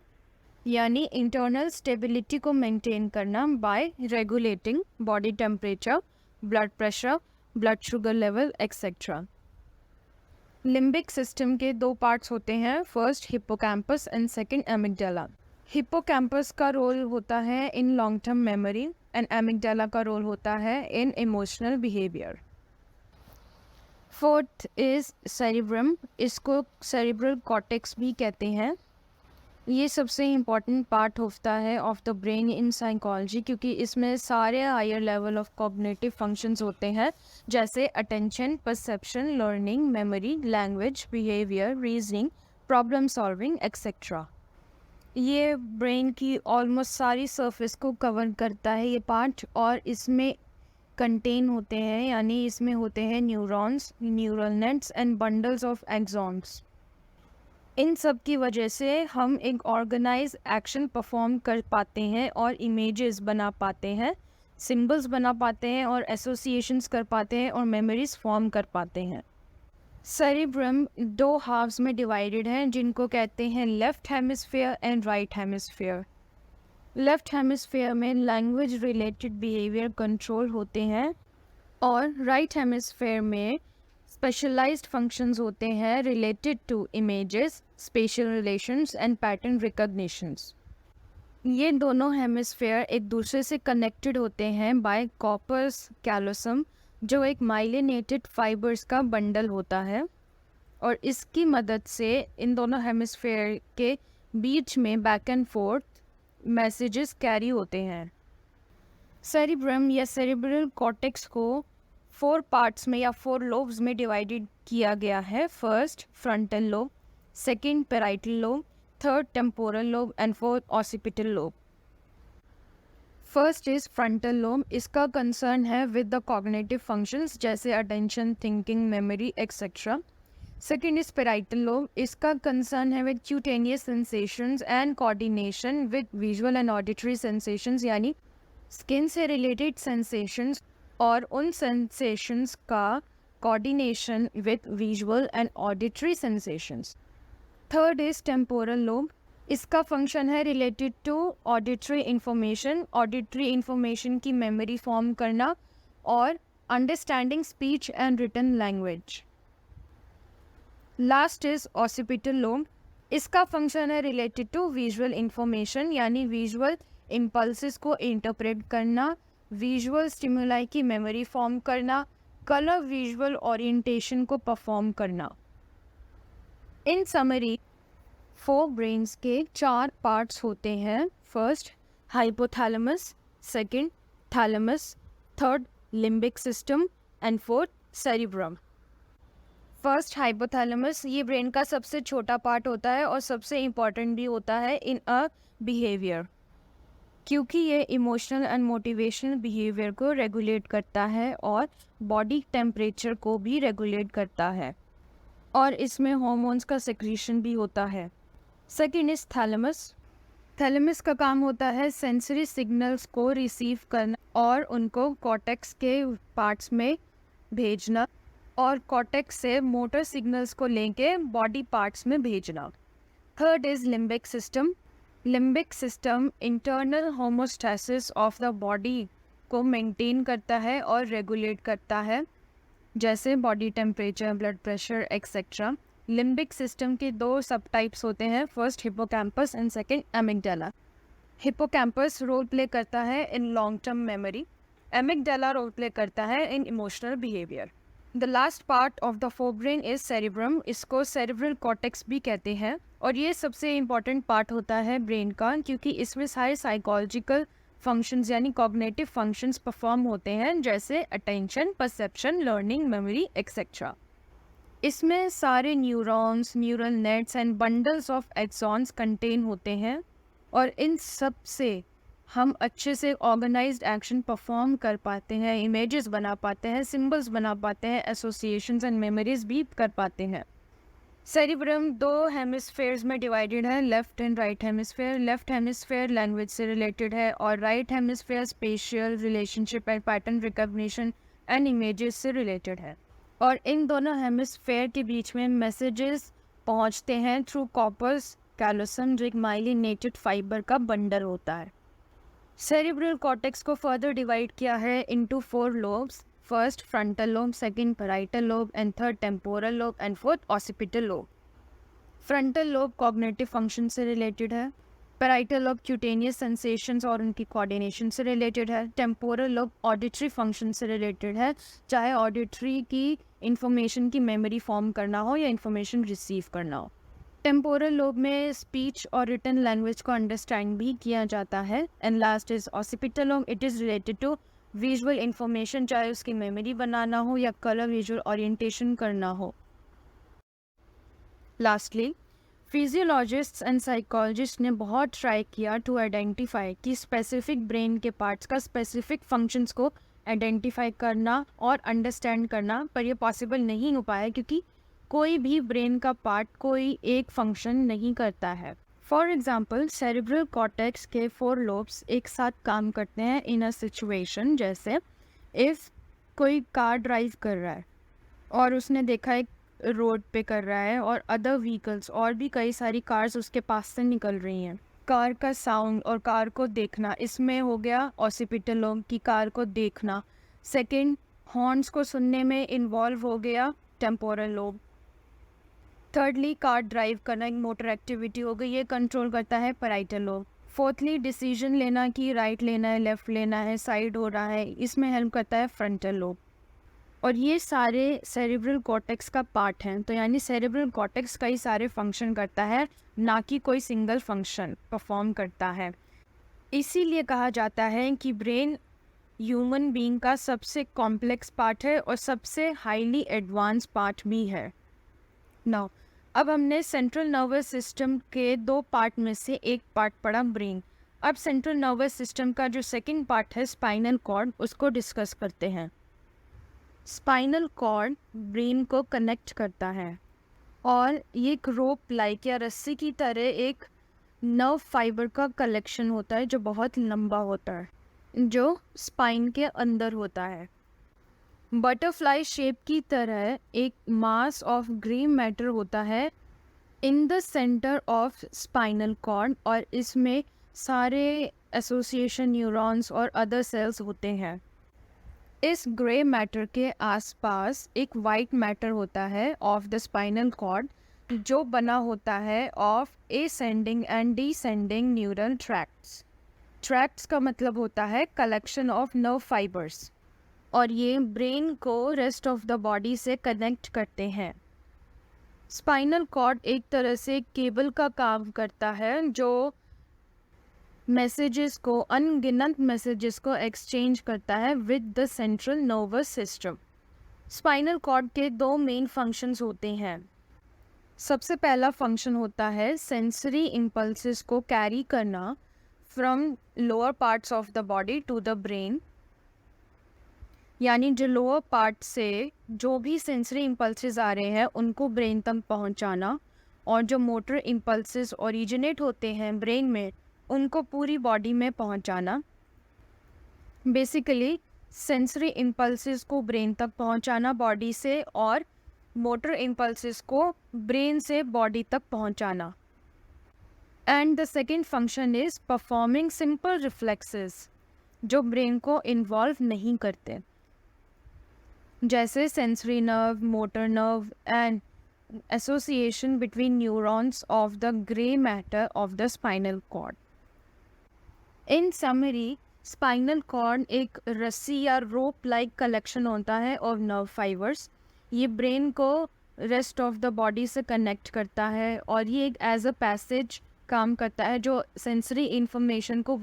यानी इंटरनल स्टेबिलिटी को मेंटेन करना by regulating body temperature, blood pressure, blood sugar level etcetera. Limbic system के 2 parts होते हैं, first hippocampus and second amygdala. Hippocampus का रोल होता है in long term memory and amygdala का रोल होता है in emotional behaviour. Fourth is cerebrum, इसको सेरिब्रल कॉर्टेक्स भी कहते हैं। ये सबसे इम्पॉर्टेंट पार्ट होता है of the brain in psychology, क्योंकि इसमें सारे higher level of cognitive functions होते हैं, जैसे attention, perception, learning, memory, language, behaviour, reasoning, problem solving etcetera. ये ब्रेन की ऑलमोस्ट सारी सरफेस को कवर करता है ये पार्ट, और इसमें कंटेन होते हैं, यानी इसमें होते हैं neurons, neural nets and bundles of axons. इन सब की वजह से हम एक ऑर्गेनाइज एक्शन परफॉर्म कर पाते हैं और इमेजेस बना पाते हैं, सिंबल्स बना पाते हैं और एसोसिएशंस कर पाते हैं और मेमोरीज फॉर्म कर पाते हैं। सेरिब्रम 2 हाफ्स में डिवाइडेड है, जिनको कहते हैं left hemisphere and right hemisphere. Left hemisphere में लैंग्वेज रिलेटेड बिहेवियर कंट्रोल होते हैं और राइट हेमिस्फीयर में स्पेशलाइज्ड फंक्शंस होते हैं related to images, special relations and pattern recognitions. ये दोनों हेमिस्फीयर एक दूसरे से कनेक्टेड होते हैं बाय कॉर्पस कैलोसम, जो एक माइलिनेटेड फाइबर्स का बंडल होता है, और इसकी मदद से इन दोनों हेमिस्फीयर के बीच में back and fourth messages carry होते हैं। सेरिब्रम या सेरिब्रल कॉर्टेक्स को 4 पार्ट्स में या 4 लोब्स में डिवाइडेड किया गया है। First frontal lobe, second parietal lobe, third temporal lobe and fourth occipital lobe. First is frontal lobe, इसका कंसर्न है विद द कॉग्निटिव फंक्शंस जैसे attention, thinking, memory etcetera. Second is parietal lobe, इसका concern है with cutaneous sensations and coordination with visual and auditory sensations, यानी skin से related sensations और उन sensations का coordination with visual and auditory sensations. Third is temporal lobe, इसका function है related to auditory information, auditory information की memory form करना और understanding speech and written language. Last is occipital lobe, इसका function है रिलेटेड टू विजुअल इंफॉर्मेशन, यानी visual impulses को interpret करना, विजुअल स्टिमुलाई की मेमोरी फॉर्म करना, कलर विजुअल ओरिएंटेशन को परफॉर्म करना। इन समरी फोर ब्रेन्स के 4 पार्ट्स होते हैं। First hypothalamus, second thalamus, third limbic system and fourth cerebrum. First hypothalamus ये ब्रेन का सबसे छोटा पार्ट होता है और सबसे इम्पॉर्टेंट भी होता है इन अ बिहेवियर, क्योंकि ये इमोशनल एंड मोटिवेशनल बिहेवियर को रेगुलेट करता है और बॉडी टेम्परेचर को भी रेगुलेट करता है, और इसमें हार्मोन्स का सेक्रीशन भी होता है। Second is thalamus. थैलेमस का काम होता है सेंसरी सिग्नल्स को रिसीव करना और उनको कॉर्टेक्स के पार्ट्स में भेजना, और कॉर्टेक्स से मोटर सिग्नल्स को लेके बॉडी पार्ट्स में भेजना। Third is limbic system. Limbic system internal homeostasis of the body को मेंटेन करता है और रेगुलेट करता है, जैसे body temperature, blood pressure etcetera. Limbic system के 2 सब टाइप्स होते हैं, first hippocampus and second amygdala. Hippocampus role play करता है in long term memory, amygdala role play करता है in emotional behaviour. The last part of the forebrain is cerebrum. इसको cerebral cortex भी कहते हैं, और ये सबसे इम्पॉर्टेंट पार्ट होता है ब्रेन का, क्योंकि इसमें सारे साइकोलॉजिकल फंक्शंस यानी कॉग्निटिव फंक्शंस परफॉर्म होते हैं, जैसे attention, perception, learning, memory etcetera. इसमें सारे neurons, neural nets and bundles of axons contain होते हैं, और इन सब से हम अच्छे से ऑर्गेनाइज्ड एक्शन परफॉर्म कर पाते हैं, इमेजेस बना पाते हैं, सिंबल्स बना पाते हैं, एसोसिएशंस एंड मेमोरीज भी कर पाते हैं। सेरिब्रम 2 हेमिस्फेयर्स में डिवाइडेड है, left and right hemisphere. Left hemisphere language से रिलेटेड है और right hemisphere spatial, relationship and pattern recognition and images से रिलेटेड है। और इन दोनों हेमिस्फेयर के बीच में मैसेजेस पहुंचते हैं थ्रू कॉर्पस कैलोसम, जो एक माइलिनेटेड फाइबर का बंडल होता है। सेरिब्रल कॉर्टेक्स को फर्दर डिवाइड किया है into 4 lobes, first frontal lobe, second parietal lobe and third temporal lobe and fourth occipital lobe. Frontal lobe cognitive function से रिलेटेड है, पैराइटल लोब क्यूटेनियस सेंसेशंस और उनकी कोऑर्डिनेशन से रिलेटेड है, temporal lobe auditory function से related है, चाहे auditory की इंफॉर्मेशन की मेमोरी फॉर्म करना हो या इंफॉर्मेशन रिसीव करना हो। टेम्पोरल लोब में स्पीच और रिटन लैंग्वेज को अंडरस्टैंड भी किया जाता है। And last is occipital lobe, it is related to visual information, चाहे उसकी मेमोरी बनाना हो या कलर विजुअल ओरिएंटेशन करना हो। लास्टली फिजियोलॉजिस्ट्स एंड साइकोलॉजिस्ट ने बहुत ट्राई किया टू आइडेंटिफाई कि स्पेसिफिक ब्रेन के पार्ट्स का स्पेसिफिक फंक्शंस को आइडेंटिफाई करना और अंडरस्टैंड करना, पर यह पॉसिबल नहीं हो पाया क्योंकि कोई भी ब्रेन का पार्ट कोई एक फंक्शन नहीं करता है। फॉर एग्जाम्पल सेरिब्रल कॉर्टेक्स के 4 लोब्स एक साथ काम करते हैं इन अ सिचुएशन, जैसे इफ़ कोई कार ड्राइव कर रहा है और उसने देखा एक रोड पे कर रहा है और अदर व्हीकल्स और भी कई सारी कार्स उसके पास से निकल रही हैं, कार का साउंड और कार को देखना, इसमें हो गया ऑसिपिटल लोब की कार को देखना। सेकंड, हॉर्न्स को सुनने में इन्वॉल्व हो गया temporal lobe. Thirdly, car drive करना एक मोटर एक्टिविटी हो गई, ये कंट्रोल करता है पैराइटल लोब। फोर्थली, डिसीजन लेना कि राइट लेना है, लेफ़्ट लेना है, साइड हो रहा है, इसमें हेल्प करता है फ्रंटल लोब। और ये सारे सेरिब्रल कॉर्टेक्स का पार्ट हैं, तो यानी सेरिब्रल कॉर्टेक्स कई सारे फंक्शन करता है, ना कि कोई सिंगल फंक्शन परफॉर्म करता है। इसीलिए कहा जाता है कि ब्रेन ह्यूमन बीइंग का सबसे कॉम्प्लेक्स पार्ट है और सबसे हाईली एडवांस पार्ट भी है। नाउ अब हमने सेंट्रल नर्वस सिस्टम के 2 पार्ट में से एक पार्ट पढ़ा, ब्रेन। अब सेंट्रल नर्वस सिस्टम का जो सेकंड पार्ट है स्पाइनल कॉर्ड, उसको डिस्कस करते हैं। स्पाइनल कॉर्ड ब्रेन को कनेक्ट करता है और ये एक रोप लाइक या रस्सी की तरह एक नर्व फाइबर का कलेक्शन होता है जो बहुत लंबा होता है, जो स्पाइन के अंदर होता है। बटरफ्लाई शेप की तरह एक मास ऑफ ग्रे मैटर होता है in the centre of spinal cord, और इसमें सारे एसोसिएशन न्यूरॉन्स और अदर सेल्स होते हैं। इस ग्रे मैटर के आसपास एक वाइट मैटर होता है ऑफ द स्पाइनल कॉर्ड, जो बना होता है of ascending and descending neural tracts. Tracts का मतलब होता है कलेक्शन ऑफ नर्व फाइबर्स, और ये ब्रेन को रेस्ट ऑफ द बॉडी से कनेक्ट करते हैं। स्पाइनल कॉर्ड एक तरह से केबल का काम करता है जो मैसेजेस को, अनगिनत मैसेजेस को एक्सचेंज करता है with the central nervous system. Spinal cord के दो मेन फंक्शंस होते हैं। सबसे पहला फंक्शन होता है सेंसरी इम्पल्सेस को कैरी करना from lower parts of the body to the brain, यानी जो लोअर पार्ट से जो भी सेंसरी इम्पल्सेस आ रहे हैं उनको ब्रेन तक पहुंचाना, और जो मोटर इम्पल्सेस ओरिजिनेट होते हैं ब्रेन में उनको पूरी बॉडी में पहुंचाना। बेसिकली सेंसरी इम्पल्सेस को ब्रेन तक पहुंचाना बॉडी से, और मोटर इम्पल्सेस को ब्रेन से बॉडी तक पहुंचाना। And the second function is performing simple reflexes जो ब्रेन को इन्वॉल्व नहीं करते, जैसे sensory nerve, motor nerve and association between neurons of the grey matter of the spinal cord. In summary, spinal cord एक रस्सी या रोप लाइक कलेक्शन होता है ऑफ नर्व फाइबर्स। ये ब्रेन को रेस्ट ऑफ द बॉडी से connect करता है, और ये एक एज अ पैसेज काम करता है जो सेंसरी इंफॉर्मेशन को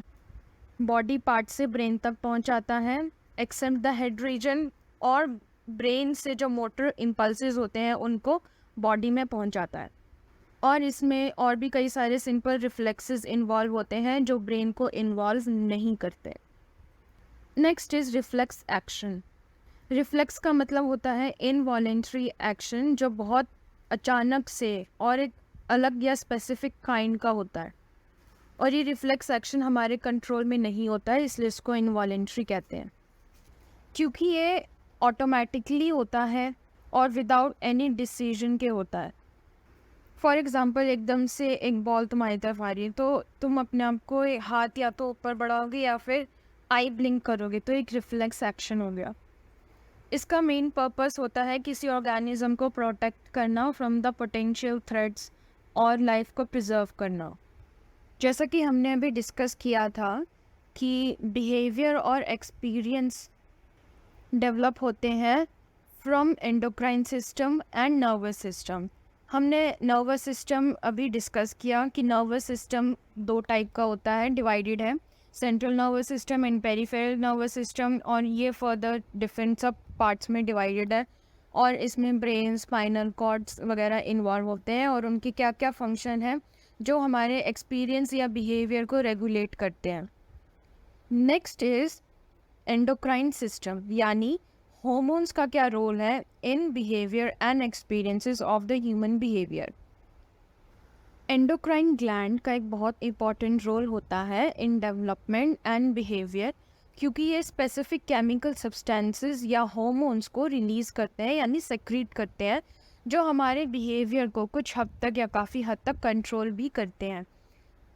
बॉडी पार्ट से ब्रेन तक पहुंचाता है, एक्सेप्ट द हेड रीजन, और ब्रेन से जो मोटर इम्पल्सेस होते हैं उनको बॉडी में पहुंचाता है। और इसमें और भी कई सारे सिंपल रिफ्लेक्सेस इन्वॉल्व होते हैं जो ब्रेन को इन्वॉल्व नहीं करते। Next is reflex action. Reflex का मतलब होता है इनवॉलेंट्री एक्शन जो बहुत अचानक से और एक अलग या स्पेसिफिक काइंड का होता है, और ये रिफ्लेक्स एक्शन हमारे कंट्रोल में नहीं होता है, इसलिए इसको इनवॉलेंट्री कहते हैं। क्योंकि ये ऑटोमेटिकली होता है और विदाउट एनी डिसीजन के होता है। फॉर एग्ज़ाम्पल, एकदम से एक बॉल तुम्हारी तरफ आ रही है तो तुम अपने आप को हाथ या तो ऊपर बढ़ाओगे या फिर आई ब्लिंक करोगे, तो एक रिफ्लेक्स एक्शन हो गया। इसका मेन पर्पस होता है किसी ऑर्गेनिज्म को प्रोटेक्ट करना फ्रॉम द पोटेंशियल थ्रेट्स और लाइफ को प्रिजर्व करना। जैसा कि हमने अभी डिस्कस किया था कि बिहेवियर और एक्सपीरियंस डेवलप होते हैं from endocrine system and nervous system. हमने नर्वस सिस्टम अभी डिस्कस किया कि नर्वस सिस्टम दो टाइप का होता है, डिवाइडेड है, central nervous system and peripheral nervous system, और ये फर्दर डिफरेंट सब पार्ट्स में डिवाइडेड है, और इसमें ब्रेन, स्पाइनल कॉर्ड्स वगैरह इन्वॉल्व होते हैं, और उनके क्या क्या फंक्शन है जो हमारे एक्सपीरियंस या बिहेवियर को रेगुलेट करते हैं। नेक्स्ट इज एंडोक्राइन सिस्टम, यानी हॉर्मोन्स का क्या रोल है in behaviour and experiences of the human behaviour. Endocrine gland का एक बहुत इंपॉर्टेंट रोल होता है इन डेवलपमेंट एंड बिहेवियर, क्योंकि ये स्पेसिफिक केमिकल सब्सटेंसेस या हॉर्मोन्स को रिलीज़ करते हैं, यानी सेक्रीट करते हैं, जो हमारे बिहेवियर को कुछ हद तक या काफ़ी हद तक कंट्रोल भी करते हैं।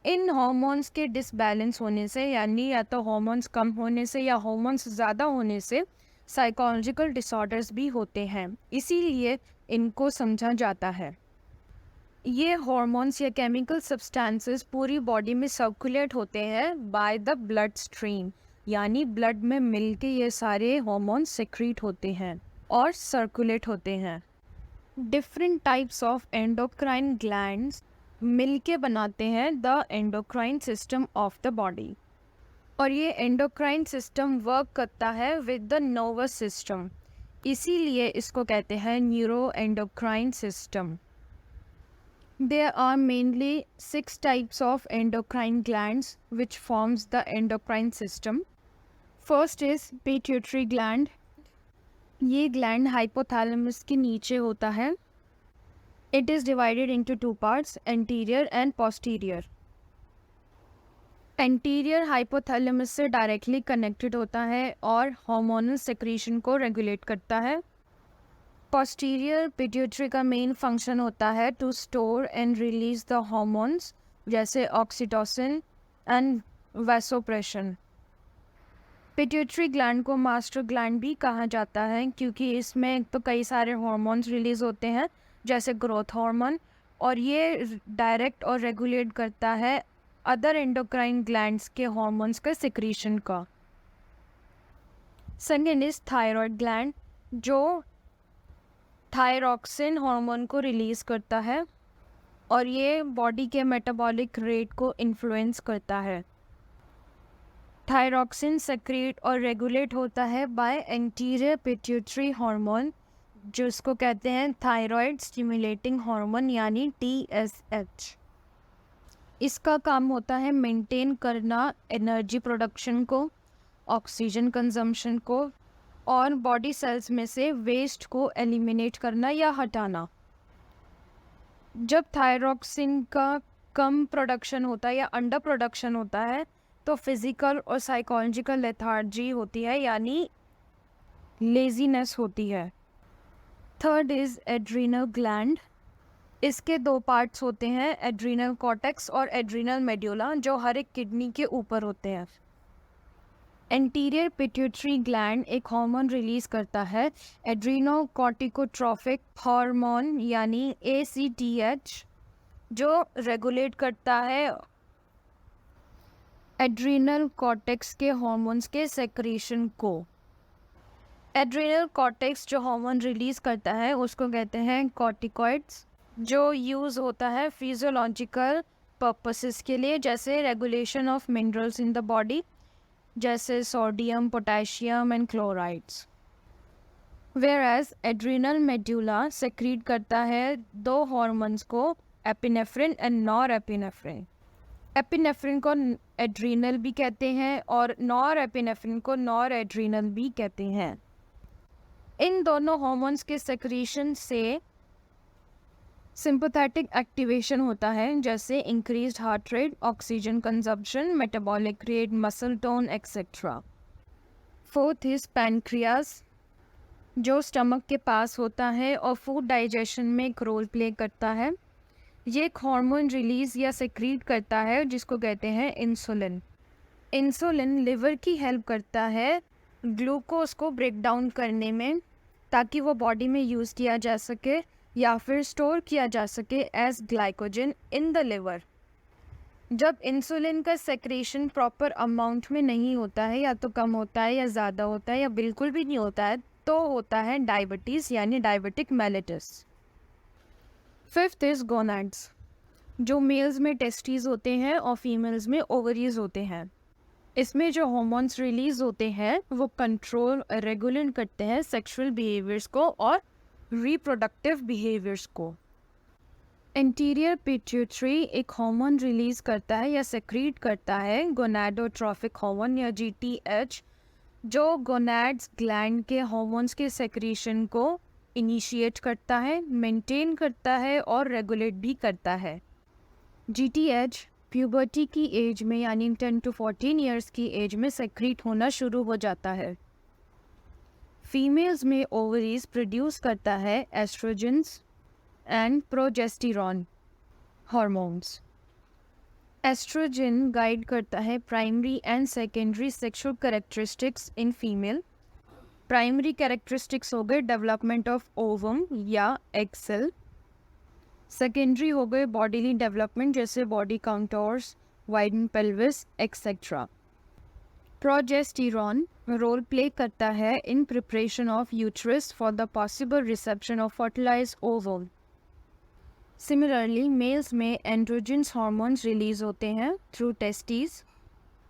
इन हॉर्मोन्स के डिसबैलेंस होने से, यानी या तो हॉर्मोन्स कम होने से या हॉर्मोन्स ज़्यादा होने से साइकोलॉजिकल डिसऑर्डर्स भी होते हैं, इसीलिए इनको समझा जाता है। ये हॉर्मोन्स या केमिकल सब्सटेंसेस पूरी बॉडी में सर्कुलेट होते हैं बाय द ब्लड स्ट्रीम, यानी ब्लड में मिलके ये सारे हॉर्मोन्स सेक्रीट होते हैं और सर्कुलेट होते हैं। Different types of endocrine glands मिलके बनाते हैं the endocrine system of the body, और ये एंडोक्राइन सिस्टम वर्क करता है विद द नर्वस सिस्टम, इसीलिए इसको कहते हैं neuro endocrine system. There are mainly 6 types of endocrine glands which forms the endocrine system. First is pituitary gland. ये gland hypothalamus के नीचे होता है. It is divided into two parts, anterior and posterior. Anterior hypothalamus से directly connected होता है और hormonal secretion को regulate करता है. पोस्टीरियर पिट्यूटरी का मेन फंक्शन होता है to store and release the hormones जैसे oxytocin and vasopressin. Pituitary gland को मास्टर ग्लैंड भी कहा जाता है क्योंकि इसमें तो कई सारे हॉर्मोन्स रिलीज होते हैं जैसे ग्रोथ हार्मोन, और ये डायरेक्ट और रेगुलेट करता है अदर एंडोक्राइन ग्लैंड्स के हॉर्मोन्स का सिक्रीशन का। सेकेंड इज थायराइड ग्लैंड, जो थायरॉक्सिन हार्मोन को रिलीज़ करता है और ये बॉडी के मेटाबॉलिक रेट को इन्फ्लुएंस करता है। थायरॉक्सिन सेक्रेट और रेगुलेट होता है बाय एंटीरियर पिट्यूटरी हार्मोन, जिसको कहते हैं थायराइड स्टिमुलेटिंग हार्मोन यानी TSH। इसका काम होता है मेंटेन करना एनर्जी प्रोडक्शन को, ऑक्सीजन कंजम्पशन को और बॉडी सेल्स में से वेस्ट को एलिमिनेट करना या हटाना। जब थायरॉक्सिन का कम प्रोडक्शन होता है या अंडर प्रोडक्शन होता है तो फिज़िकल और साइकोलॉजिकल लेथार्जी होती है यानी लेजीनेस होती है। Third is adrenal gland. इसके दो पार्ट्स होते हैं, एड्रीनल कॉर्टेक्स और एड्रीनल मेड्यूला, जो हर एक किडनी के ऊपर होते हैं। एंटीरियर पिट्यूटरी ग्लैंड एक हार्मोन रिलीज करता है, एड्रीनो कॉर्टिकोट्रॉफिक हार्मोन यानी ACTH, जो रेगुलेट करता है एड्रीनल कॉर्टेक्स के हार्मोन्स के सेक्रेशन को। एड्रीनल कॉर्टेक्स जो हार्मोन रिलीज करता है उसको कहते हैं कॉर्टिकॉइड्स, जो यूज़ होता है फिजियोलॉजिकल पर्पसेस के लिए, जैसे regulation of minerals in the body, जैसे sodium, potassium and chlorides. Whereas adrenal medulla secrete करता है दो हार्मोन्स को, epinephrine and nor epinephrine. Epinephrine को एड्रीनल भी कहते हैं और नॉर एपिनेफ्रिन को नॉर एड्रीनल भी कहते हैं। इन दोनों हार्मोन्स के सेक्रीशन से सिंपैथेटिक एक्टिवेशन होता है, जैसे increased heart rate, oxygen consumption, metabolic rate, muscle tone etcetera. Fourth is pancreas, जो स्टमक के पास होता है और फूड डाइजेशन में एक रोल प्ले करता है। ये एक हार्मोन रिलीज या सेक्रीट करता है जिसको कहते हैं इंसुलिन। इंसुलिन लिवर की हेल्प करता है ग्लूकोज को ब्रेक डाउन करने में, ताकि वो बॉडी में यूज़ किया जा सके या फिर स्टोर किया जा सके as glycogen in the liver. जब इंसुलिन का सेक्रेशन प्रॉपर अमाउंट में नहीं होता है, या तो कम होता है या ज़्यादा होता है या बिल्कुल भी नहीं होता है, तो होता है डायबिटीज़ यानी diabetic mellitus. Fifth is gonads, जो मेल्स में टेस्टीज होते हैं और फीमेल्स में ओवरीज होते हैं। इसमें जो हार्मोन्स रिलीज होते हैं वो कंट्रोल रेगुलेट करते हैं सेक्सुअल बिहेवियर्स को और रिप्रोडक्टिव बिहेवियर्स को। एंटीरियर पिट्यूटरी एक हार्मोन रिलीज करता है या सेक्रीट करता है गोनाडोट्रोफिक हार्मोन या GTH, जो गोनाड्स ग्लैंड के हार्मोन्स के सेक्रीशन को इनिशिएट करता है, मेंटेन करता है और रेगुलेट भी करता है। GTH प्यूबर्टी की एज में यानी 10 to 14 ईयर्स की एज में सेक्रीट होना शुरू हो जाता है। फीमेल्स में ओवरीज प्रोड्यूस करता है oestrogens and progesterone hormones. Oestrogen guide करता है primary and secondary sexual characteristics in female. Primary characteristics हो गए डेवलपमेंट ऑफ ओवम या एग सेल। सेकेंडरी हो गए बॉडीली डेवलपमेंट, जैसे body contours, widen pelvis etcetera. Progesterone role play करता है in preparation of uterus for the possible reception of fertilised ovum. Similarly males में androgens hormones release होते हैं through testes,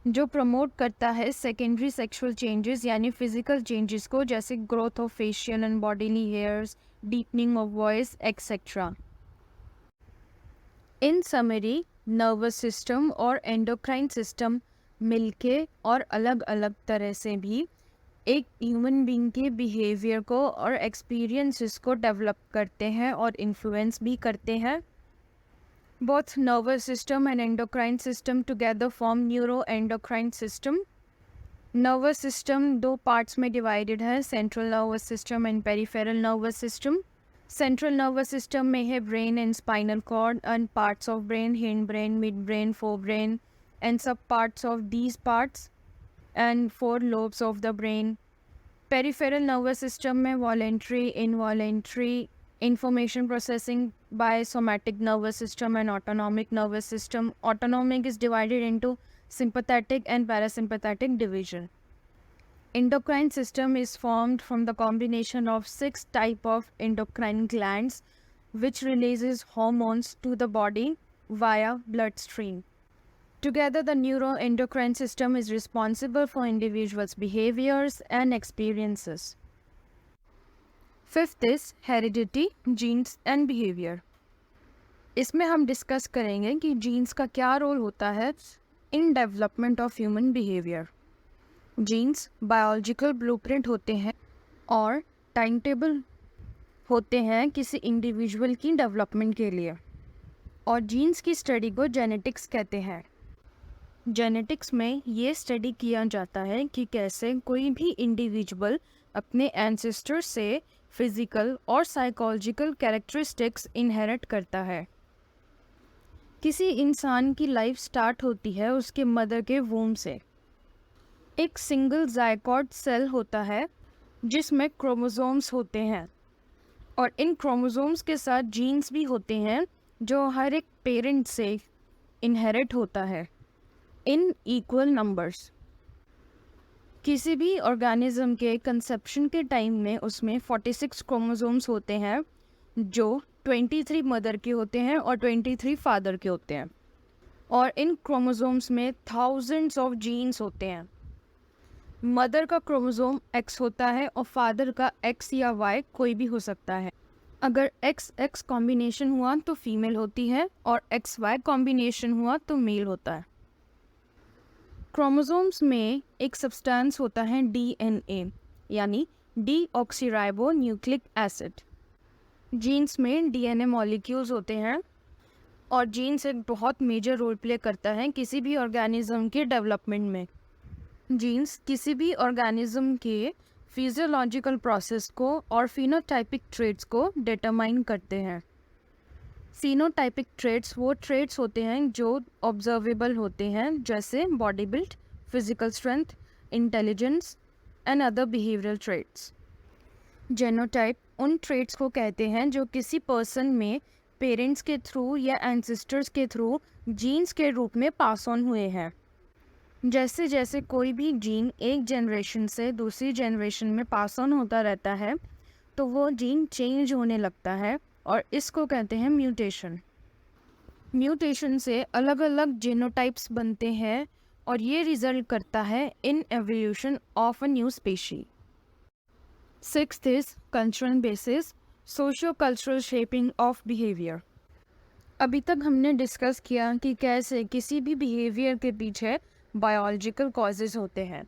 जो promote करता है सेकेंडरी सेक्सुअल चेंजेस यानी फिजिकल चेंजेस को, जैसे growth of facial and bodily hairs, deepening of voice etcetera. In summary nervous system और एंडोक्राइन सिस्टम मिलके और अलग अलग तरह से भी एक ह्यूमन बीइंग के बिहेवियर को और एक्सपीरियंसेस को डेवलप करते हैं और इन्फ्लुएंस भी करते हैं। Both nervous system and endocrine system together form neuro endocrine system. Nervous system दो पार्ट्स में डिवाइडेड है, central nervous system and peripheral nervous system. Central nervous system में है brain and spinal cord and parts of brain, hind brain, mid brain, fore brain and sub parts of these parts and four lobes of the brain. Peripheral nervous system में voluntary, involuntary, information processing by somatic nervous system and autonomic nervous system. Autonomic is divided into sympathetic and parasympathetic division. Endocrine system is formed from the combination of 6 type of endocrine glands which releases hormones to the body via bloodstream. Together, the neuroendocrine system is responsible for individuals' behaviors and experiences. Fifth is heredity, genes and behavior. इसमें हम discuss करेंगे कि jeans का क्या role होता है in development of human behaviour. Genes biological blueprint होते हैं और टाइम टेबल होते हैं किसी इंडिविजुअल की डेवलपमेंट के लिए, और जीन्स की स्टडी को जेनेटिक्स कहते हैं. जेनेटिक्स में ये स्टडी किया जाता है कि कैसे कोई भी इंडिविजुअल अपने एंसेस्टर से फिजिकल और साइकोलॉजिकल कैरेक्टरिस्टिक्स इनहेरिट करता है. किसी इंसान की लाइफ स्टार्ट होती है उसके मदर के वूम से. एक सिंगल जायगोट सेल होता है जिसमें क्रोमोसोम्स होते हैं, और इन क्रोमोसोम्स के साथ जीन्स भी होते हैं जो हर एक पेरेंट से इनहेरिट होता है इन इक्वल नंबर्स. किसी भी ऑर्गेनिज्म के कंसेप्शन के टाइम में उसमें 46 क्रोमोसोम्स होते हैं जो 23 मदर के होते हैं और 23 फादर के होते हैं, और इन क्रोमोसोम्स में थाउजेंड्स ऑफ जीन्स होते हैं. मदर का क्रोमोसोम X होता है और फादर का X या Y कोई भी हो सकता है. अगर XX कॉम्बिनेशन हुआ तो फीमेल होती है और XY कॉम्बिनेशन हुआ तो मेल होता है. क्रोमोसोम्स में एक सब्सटेंस होता है DNA यानी डीऑक्सीराइबो न्यूक्लिक एसिड. जीन्स में DNA मॉलिक्यूल्स होते हैं और जीन्स एक बहुत मेजर रोल प्ले करता है किसी भी ऑर्गेनिज्म के डेवलपमेंट में. जीन्स किसी भी ऑर्गेनिज्म के फिजियोलॉजिकल प्रोसेस को और फिनोटाइपिक ट्रेट्स को डिटरमाइन करते हैं. फिनोटाइपिक ट्रेट्स वो ट्रेट्स होते हैं जो ऑब्जर्वेबल होते हैं, जैसे body build, physical strength, intelligence and other behavioural traits. Genotype उन ट्रेट्स को कहते हैं जो किसी पर्सन में पेरेंट्स के थ्रू या एंसेस्टर्स के थ्रू जीन्स के रूप में पास ऑन हुए हैं. जैसे जैसे कोई भी जीन एक जनरेशन से दूसरी जनरेशन में पास ऑन होता रहता है तो वो जीन चेंज होने लगता है, और इसको कहते हैं म्यूटेशन. म्यूटेशन से अलग अलग जीनोटाइप्स बनते हैं और ये रिजल्ट करता है इन evolution of a new species. Sixth is cultural basis, socio cultural shaping of behaviour. अभी तक हमने डिस्कस किया कि कैसे किसी भी बिहेवियर के पीछे बायोलॉजिकल कॉजेज़ होते हैं,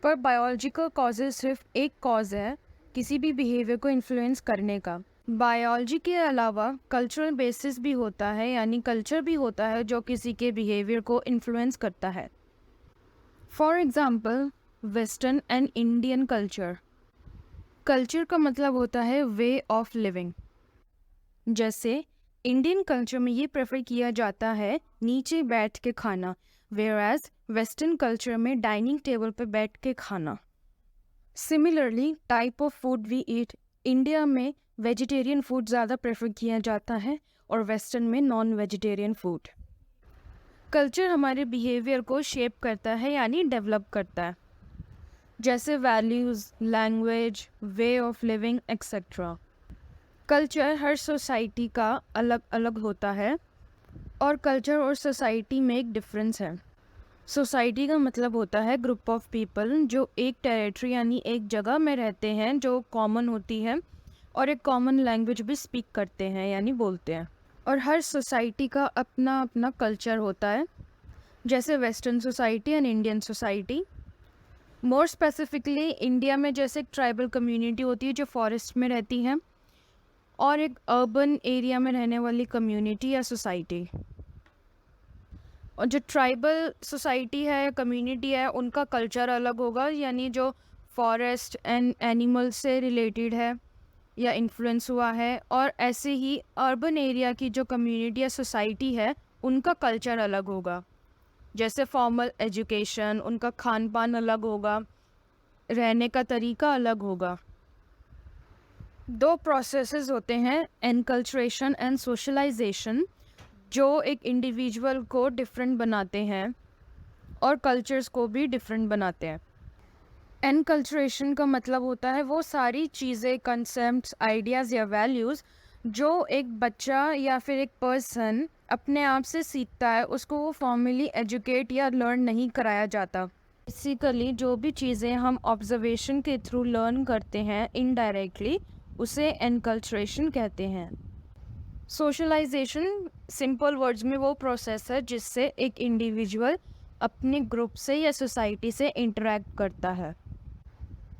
पर बायोलॉजिकल कॉजेज़ सिर्फ एक कॉज है किसी भी बिहेवियर को इन्फ्लुएंस करने का. बायोलॉजी के अलावा कल्चरल बेसिस भी होता है, यानी कल्चर भी होता है जो किसी के बिहेवियर को इन्फ्लुएंस करता है. For example western and Indian culture. Culture का मतलब होता है वे ऑफ लिविंग. जैसे इंडियन कल्चर में ये प्रेफर किया जाता है नीचे बैठ के खाना, वेयरएज वेस्टर्न कल्चर में डाइनिंग टेबल पर बैठ के खाना. Similarly type of food we eat, India में वेजिटेरियन फूड ज़्यादा प्रेफर किया जाता है और वेस्टर्न में नॉन वेजिटेरियन फूड. कल्चर हमारे बिहेवियर को शेप करता है यानी डेवलप करता है, जैसे values, language, way of living etcetera. Culture हर सोसाइटी का अलग अलग होता है और कल्चर और सोसाइटी में एक डिफरेंस है. सोसाइटी का मतलब होता है ग्रुप ऑफ पीपल जो एक टेरिटरी यानी एक जगह में रहते हैं, जो कॉमन होती है और एक कॉमन लैंग्वेज भी स्पीक करते हैं यानी बोलते हैं. और हर सोसाइटी का अपना अपना कल्चर होता है, जैसे western society and Indian society. More specifically India में जैसे एक ट्राइबल कम्युनिटी होती है जो फॉरेस्ट में रहती है, और एक अर्बन एरिया में रहने वाली कम्युनिटी या सोसाइटी. और जो ट्राइबल सोसाइटी है, कम्युनिटी है, उनका कल्चर अलग होगा, यानी जो फॉरेस्ट एंड एनिमल से रिलेटेड है या इन्फ्लुएंस हुआ है. और ऐसे ही अर्बन एरिया की जो कम्युनिटी या सोसाइटी है उनका कल्चर अलग होगा, जैसे फॉर्मल एजुकेशन, उनका खान पान अलग होगा, रहने का तरीका अलग होगा. दो प्रोसेसेस होते हैं, एनकल्चरेशन एंड सोशलाइजेशन, जो एक इंडिविजुअल को डिफरेंट बनाते हैं और कल्चर्स को भी डिफरेंट बनाते हैं। एनकल्चरेशन का मतलब होता है वो सारी चीज़ें, कंसेप्ट्स, आइडियाज़ या वैल्यूज़ जो एक बच्चा या फिर एक पर्सन अपने आप से सीखता है, उसको वो फॉर्मली एजुकेट या लर्न नहीं कराया जाता। बेसिकली जो भी चीज़ें हम ऑब्जर्वेशन के थ्रू लर्न करते हैं इनडायरेक्टली, उसे एनकल्चरेशन कहते हैं। सोशलाइजेशन सिंपल वर्ड्स में वो प्रोसेस है जिससे एक इंडिविजुअल अपने ग्रुप से या सोसाइटी से इंटरेक्ट करता है।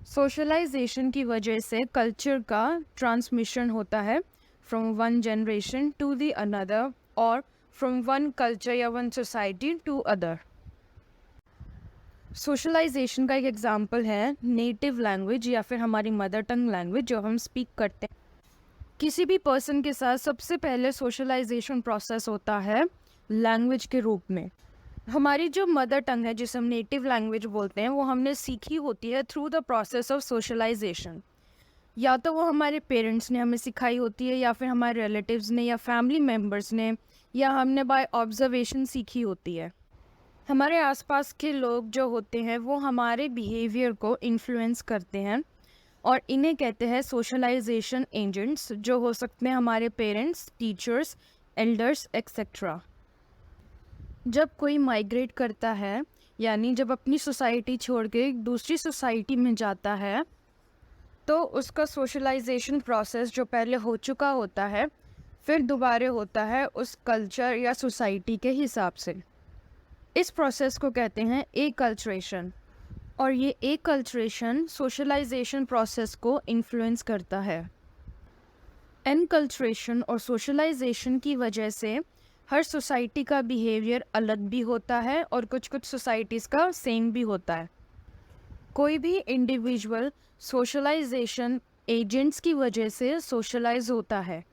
सोशलाइजेशन की वजह से कल्चर का ट्रांसमिशन होता है from one generation to the another और फ्रॉम वन कल्चर या one society to other. Socialisation का एक एग्जांपल है नेटिव लैंग्वेज या फिर हमारी मदर टंग लैंग्वेज जो हम स्पीक करते हैं। किसी भी पर्सन के साथ सबसे पहले सोशलाइजेशन प्रोसेस होता है लैंग्वेज के रूप में। हमारी जो मदर टंग है, जिसे हम नेटिव लैंग्वेज बोलते हैं, वो हमने सीखी होती है through the process of socialisation. या तो वो हमारे पेरेंट्स ने हमें सिखाई होती है, या फिर हमारे रिलेटिव्स ने या फैमिली मेम्बर्स ने, या हमने बाय ऑब्जर्वेशन सीखी होती है। हमारे आसपास के लोग जो होते हैं वो हमारे बिहेवियर को इन्फ्लुएंस करते हैं और इन्हें कहते हैं सोशलाइजेशन एजेंट्स, जो हो सकते हैं हमारे पेरेंट्स, टीचर्स, एल्डर्स एक्सेट्रा। जब कोई माइग्रेट करता है, यानी जब अपनी सोसाइटी छोड़ के एक दूसरी सोसाइटी में जाता है, तो उसका सोशलाइजेशन प्रोसेस जो पहले हो चुका होता है फिर दोबारा होता है उस कल्चर या सोसाइटी के हिसाब से। इस प्रोसेस को कहते हैं एकल्चरेशन, और ये एकल्चरेशन सोशलाइजेशन प्रोसेस को इन्फ्लुएंस करता है। एनकल्चरेशन और सोशलाइजेशन की वजह से हर सोसाइटी का बिहेवियर अलग भी होता है और कुछ कुछ सोसाइटीज़ का सेम भी होता है। कोई भी इंडिविजुअल सोशलाइजेशन एजेंट्स की वजह से सोशलाइज होता है।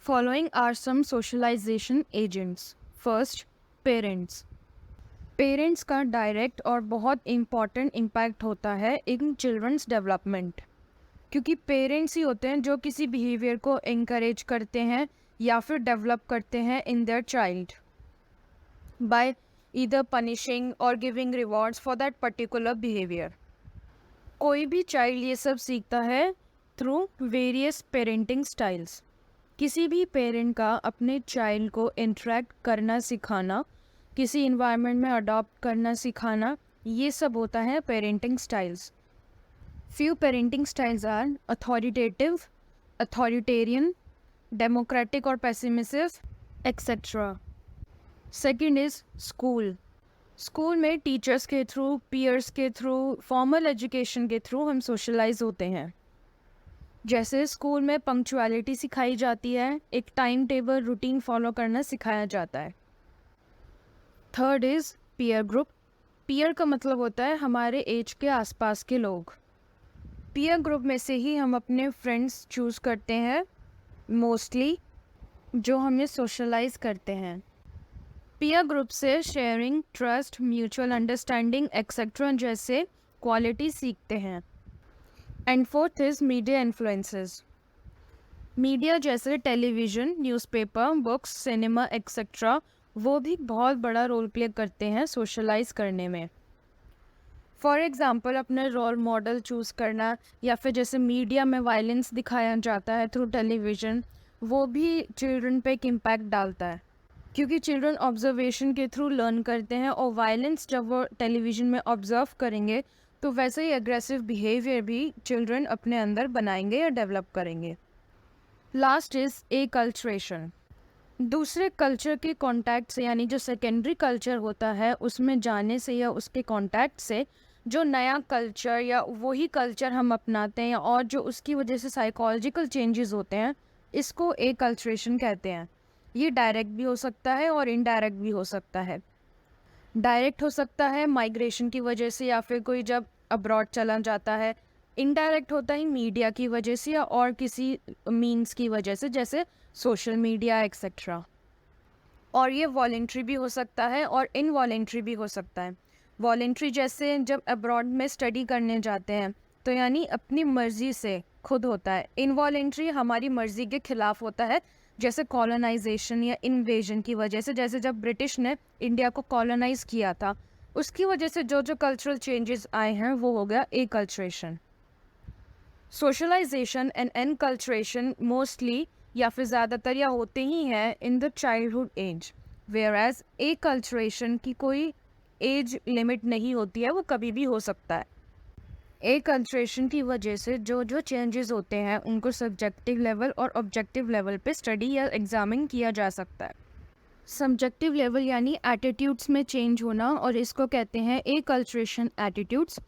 Following are some socialisation agents. First, parents. Parents का डायरेक्ट और बहुत इम्पॉर्टेंट इम्पैक्ट होता है इन चिल्ड्रंस डेवलपमेंट, क्योंकि पेरेंट्स ही होते हैं जो किसी बिहेवियर को इंकरेज करते हैं या फिर डेवलप करते हैं in their child by either punishing और giving rewards for that particular behaviour. कोई भी चाइल्ड ये सब सीखता है थ्रू वेरियस पेरेंटिंग स्टाइल्स। किसी भी पेरेंट का अपने चाइल्ड को इंटरेक्ट करना सिखाना, किसी इन्वायरमेंट में अडॉप्ट करना सिखाना, ये सब होता है parenting styles. Few parenting styles are authoritative, authoritarian, democratic or permissive, etc. Second is school. School में टीचर्स के थ्रू, पीयर्स के थ्रू, फॉर्मल एजुकेशन के थ्रू हम सोशलाइज होते हैं। जैसे स्कूल में पंक्चुअलिटी सिखाई जाती है, एक टाइम टेबल रूटीन फॉलो करना सिखाया जाता है। Third is peer group. Peer का मतलब होता है हमारे एज के आसपास के लोग। पीयर ग्रुप में से ही हम अपने फ्रेंड्स चूज़ करते हैं मोस्टली, जो हमें सोशलाइज करते हैं। पीयर ग्रुप से sharing, trust, mutual understanding etcetera जैसे क्वालिटी सीखते हैं। And fourth is media influences. Media जैसे television, newspaper, books, cinema etcetera, वो भी बहुत बड़ा रोल प्ले करते हैं सोशलाइज करने में। फॉर एग्ज़ाम्पल, अपने रोल मॉडल चूज़ करना, या फिर जैसे मीडिया में वायलेंस दिखाया जाता है थ्रू टेलीविज़न, वो भी चिल्ड्रन पे एक इम्पैक्ट डालता है, क्योंकि चिल्ड्रन ऑब्जर्वेशन के थ्रू लर्न करते हैं, और वायलेंस जब वो टेलीविज़न में ऑब्जर्व करेंगे तो वैसे ही एग्रेसिव बिहेवियर भी चिल्ड्रन अपने अंदर बनाएंगे या डेवलप करेंगे। Last is acculturation. दूसरे कल्चर के कॉन्टैक्ट से, यानी जो सेकेंडरी कल्चर होता है, उसमें जाने से या उसके कॉन्टैक्ट से जो नया कल्चर या वही कल्चर हम अपनाते हैं और जो उसकी वजह से साइकोलॉजिकल चेंजेस होते हैं, इसको एकल्चरेशन कहते हैं। ये डायरेक्ट भी हो सकता है और इनडायरेक्ट भी हो सकता है। डायरेक्ट हो सकता है माइग्रेशन की वजह से या फिर कोई जब अब्रॉड चला जाता है। इनडायरेक्ट होता है मीडिया की वजह से या और किसी मीन्स की वजह से, जैसे सोशल मीडिया एक्सेट्रा। और ये वॉलेंट्री भी हो सकता है और इनवॉलेंट्री भी हो सकता है। वॉलेंट्री जैसे जब अब्रॉड में स्टडी करने जाते हैं तो यानी अपनी मर्ज़ी से खुद होता है, इनवॉलेंट्री हमारी मर्जी के खिलाफ होता है, जैसे कॉलोनाइजेशन या इन्वेजन की वजह से, जैसे जब ब्रिटिश ने इंडिया को कॉलोनाइज किया था, उसकी वजह से जो जो कल्चरल चेंजेस आए हैं वो हो गया acculturation. Socialization and enculturation mostly या फिर ज़्यादातर या होते ही हैं in the childhood age, whereas acculturation की कोई एज लिमिट नहीं होती है, वो कभी भी हो सकता है। एकल्चरेशन की वजह से जो जो चेंजेस होते हैं उनको सब्जेक्टिव लेवल और ऑब्जेक्टिव लेवल पे स्टडी या एग्जामिन किया जा सकता है। सब्जेक्टिव लेवल यानी एटीट्यूड्स में चेंज होना, और इसको कहते हैं एकल्चरेशन एटीट्यूड्स।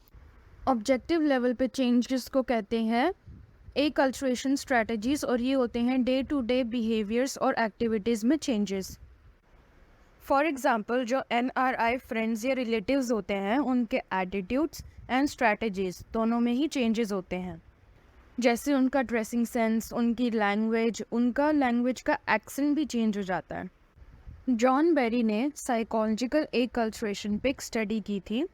ऑब्जेक्टिव लेवल पे चेंजेस को कहते हैं एकल्चरेशन स्ट्रेटजीज, और ये होते हैं डे टू डे बिहेवियर्स और एक्टिविटीज़ में चेंजेस। फॉर एग्ज़ाम्पल जो NRI फ्रेंड्स या रिलेटिव्स होते हैं उनके एटीट्यूड्स एंड स्ट्रैटेजीज दोनों में ही चेंजेस होते हैं, जैसे उनका ड्रेसिंग सेंस, उनकी लैंग्वेज, उनका लैंग्वेज का एक्सेंट भी चेंज हो जाता है। जॉन बेरी ने साइकोलॉजिकल एकल्चरेशन पे एक स्टडी की थी,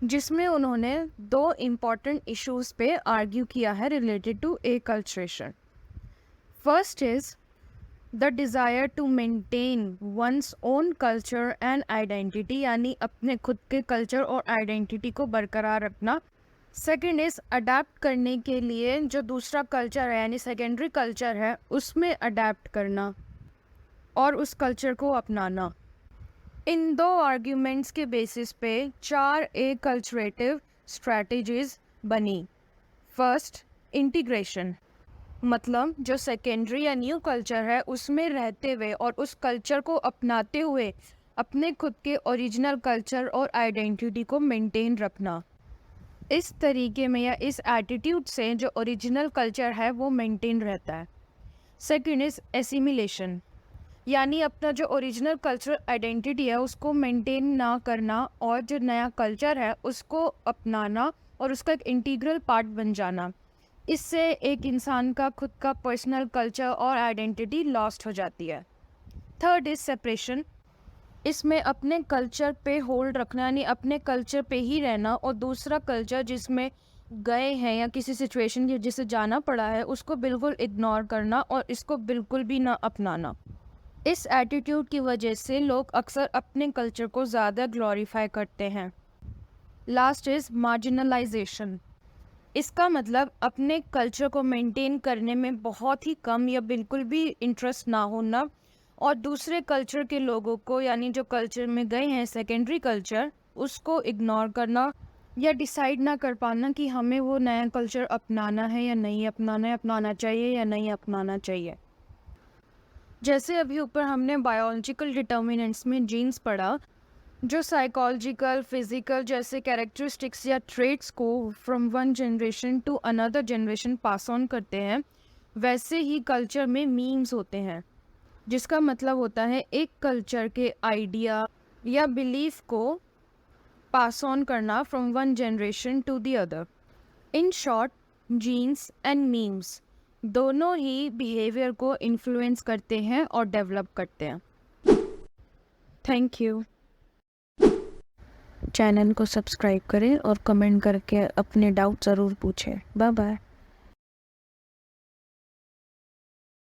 जिसमें उन्होंने 2 इम्पॉर्टेंट इश्यूज़ पे आर्ग्यू किया है related to acculturation. First is the desire to maintain one's own culture and identity, यानी अपने खुद के कल्चर और आइडेंटिटी को बरकरार रखना। सेकंड इज़ अडेप्ट करने के लिए जो दूसरा कल्चर है यानी सेकेंडरी कल्चर है उसमें अडेप्ट करना और उस कल्चर को अपनाना। इन 2 आर्ग्यूमेंट्स के बेसिस पे 4 एकल्चरेटिव स्ट्रैटेजीज बनी। फर्स्ट, इंटीग्रेशन, मतलब जो सेकेंडरी या न्यू कल्चर है उसमें रहते हुए और उस कल्चर को अपनाते हुए अपने खुद के ओरिजिनल कल्चर और आइडेंटिटी को मेंटेन रखना। इस तरीके में या इस एटीट्यूड से जो ओरिजिनल कल्चर है वो मेंटेन रहता है। सेकेंड इज़ एसिमिलेशन, यानी अपना जो ओरिजिनल कल्चरल आइडेंटिटी है उसको मेंटेन ना करना और जो नया कल्चर है उसको अपनाना और उसका एक इंटीग्रल पार्ट बन जाना। इससे एक इंसान का खुद का पर्सनल कल्चर और आइडेंटिटी लॉस्ट हो जाती है। थर्ड इज़ सेपरेशन, इसमें अपने कल्चर पे होल्ड रखना, यानी अपने कल्चर पे ही रहना और दूसरा कल्चर जिसमें गए हैं या किसी सिचुएशन की जिसे जाना पड़ा है उसको बिल्कुल इग्नोर करना और इसको बिल्कुल भी ना अपनाना। इस एटीट्यूड की वजह से लोग अक्सर अपने कल्चर को ज़्यादा ग्लोरीफाई करते हैं। लास्ट इज़ मार्जिनलाइजेशन, इसका मतलब अपने कल्चर को मेंटेन करने में बहुत ही कम या बिल्कुल भी इंटरेस्ट ना होना और दूसरे कल्चर के लोगों को यानी जो कल्चर में गए हैं सेकेंडरी कल्चर उसको इग्नोर करना या डिसाइड ना कर पाना कि हमें वो नया कल्चर अपनाना है या नहीं अपनाना है, अपनाना चाहिए या नहीं अपनाना चाहिए। जैसे अभी ऊपर हमने बायोलॉजिकल डिटर्मिनेंट्स में जीन्स पढ़ा जो साइकोलॉजिकल, फिजिकल जैसे कैरेक्टरिस्टिक्स या ट्रेट्स को from one generation to another generation pass on करते हैं, वैसे ही कल्चर में मीम्स होते हैं, जिसका मतलब होता है एक कल्चर के आइडिया या बिलीफ को पास ऑन करना from one generation to the other. In short, genes and memes दोनों ही बिहेवियर को इन्फ्लुएंस करते हैं और डेवलप करते हैं। Thank you. चैनल को सब्सक्राइब करें और कमेंट करके अपने डाउट ज़रूर पूछें। Bye bye.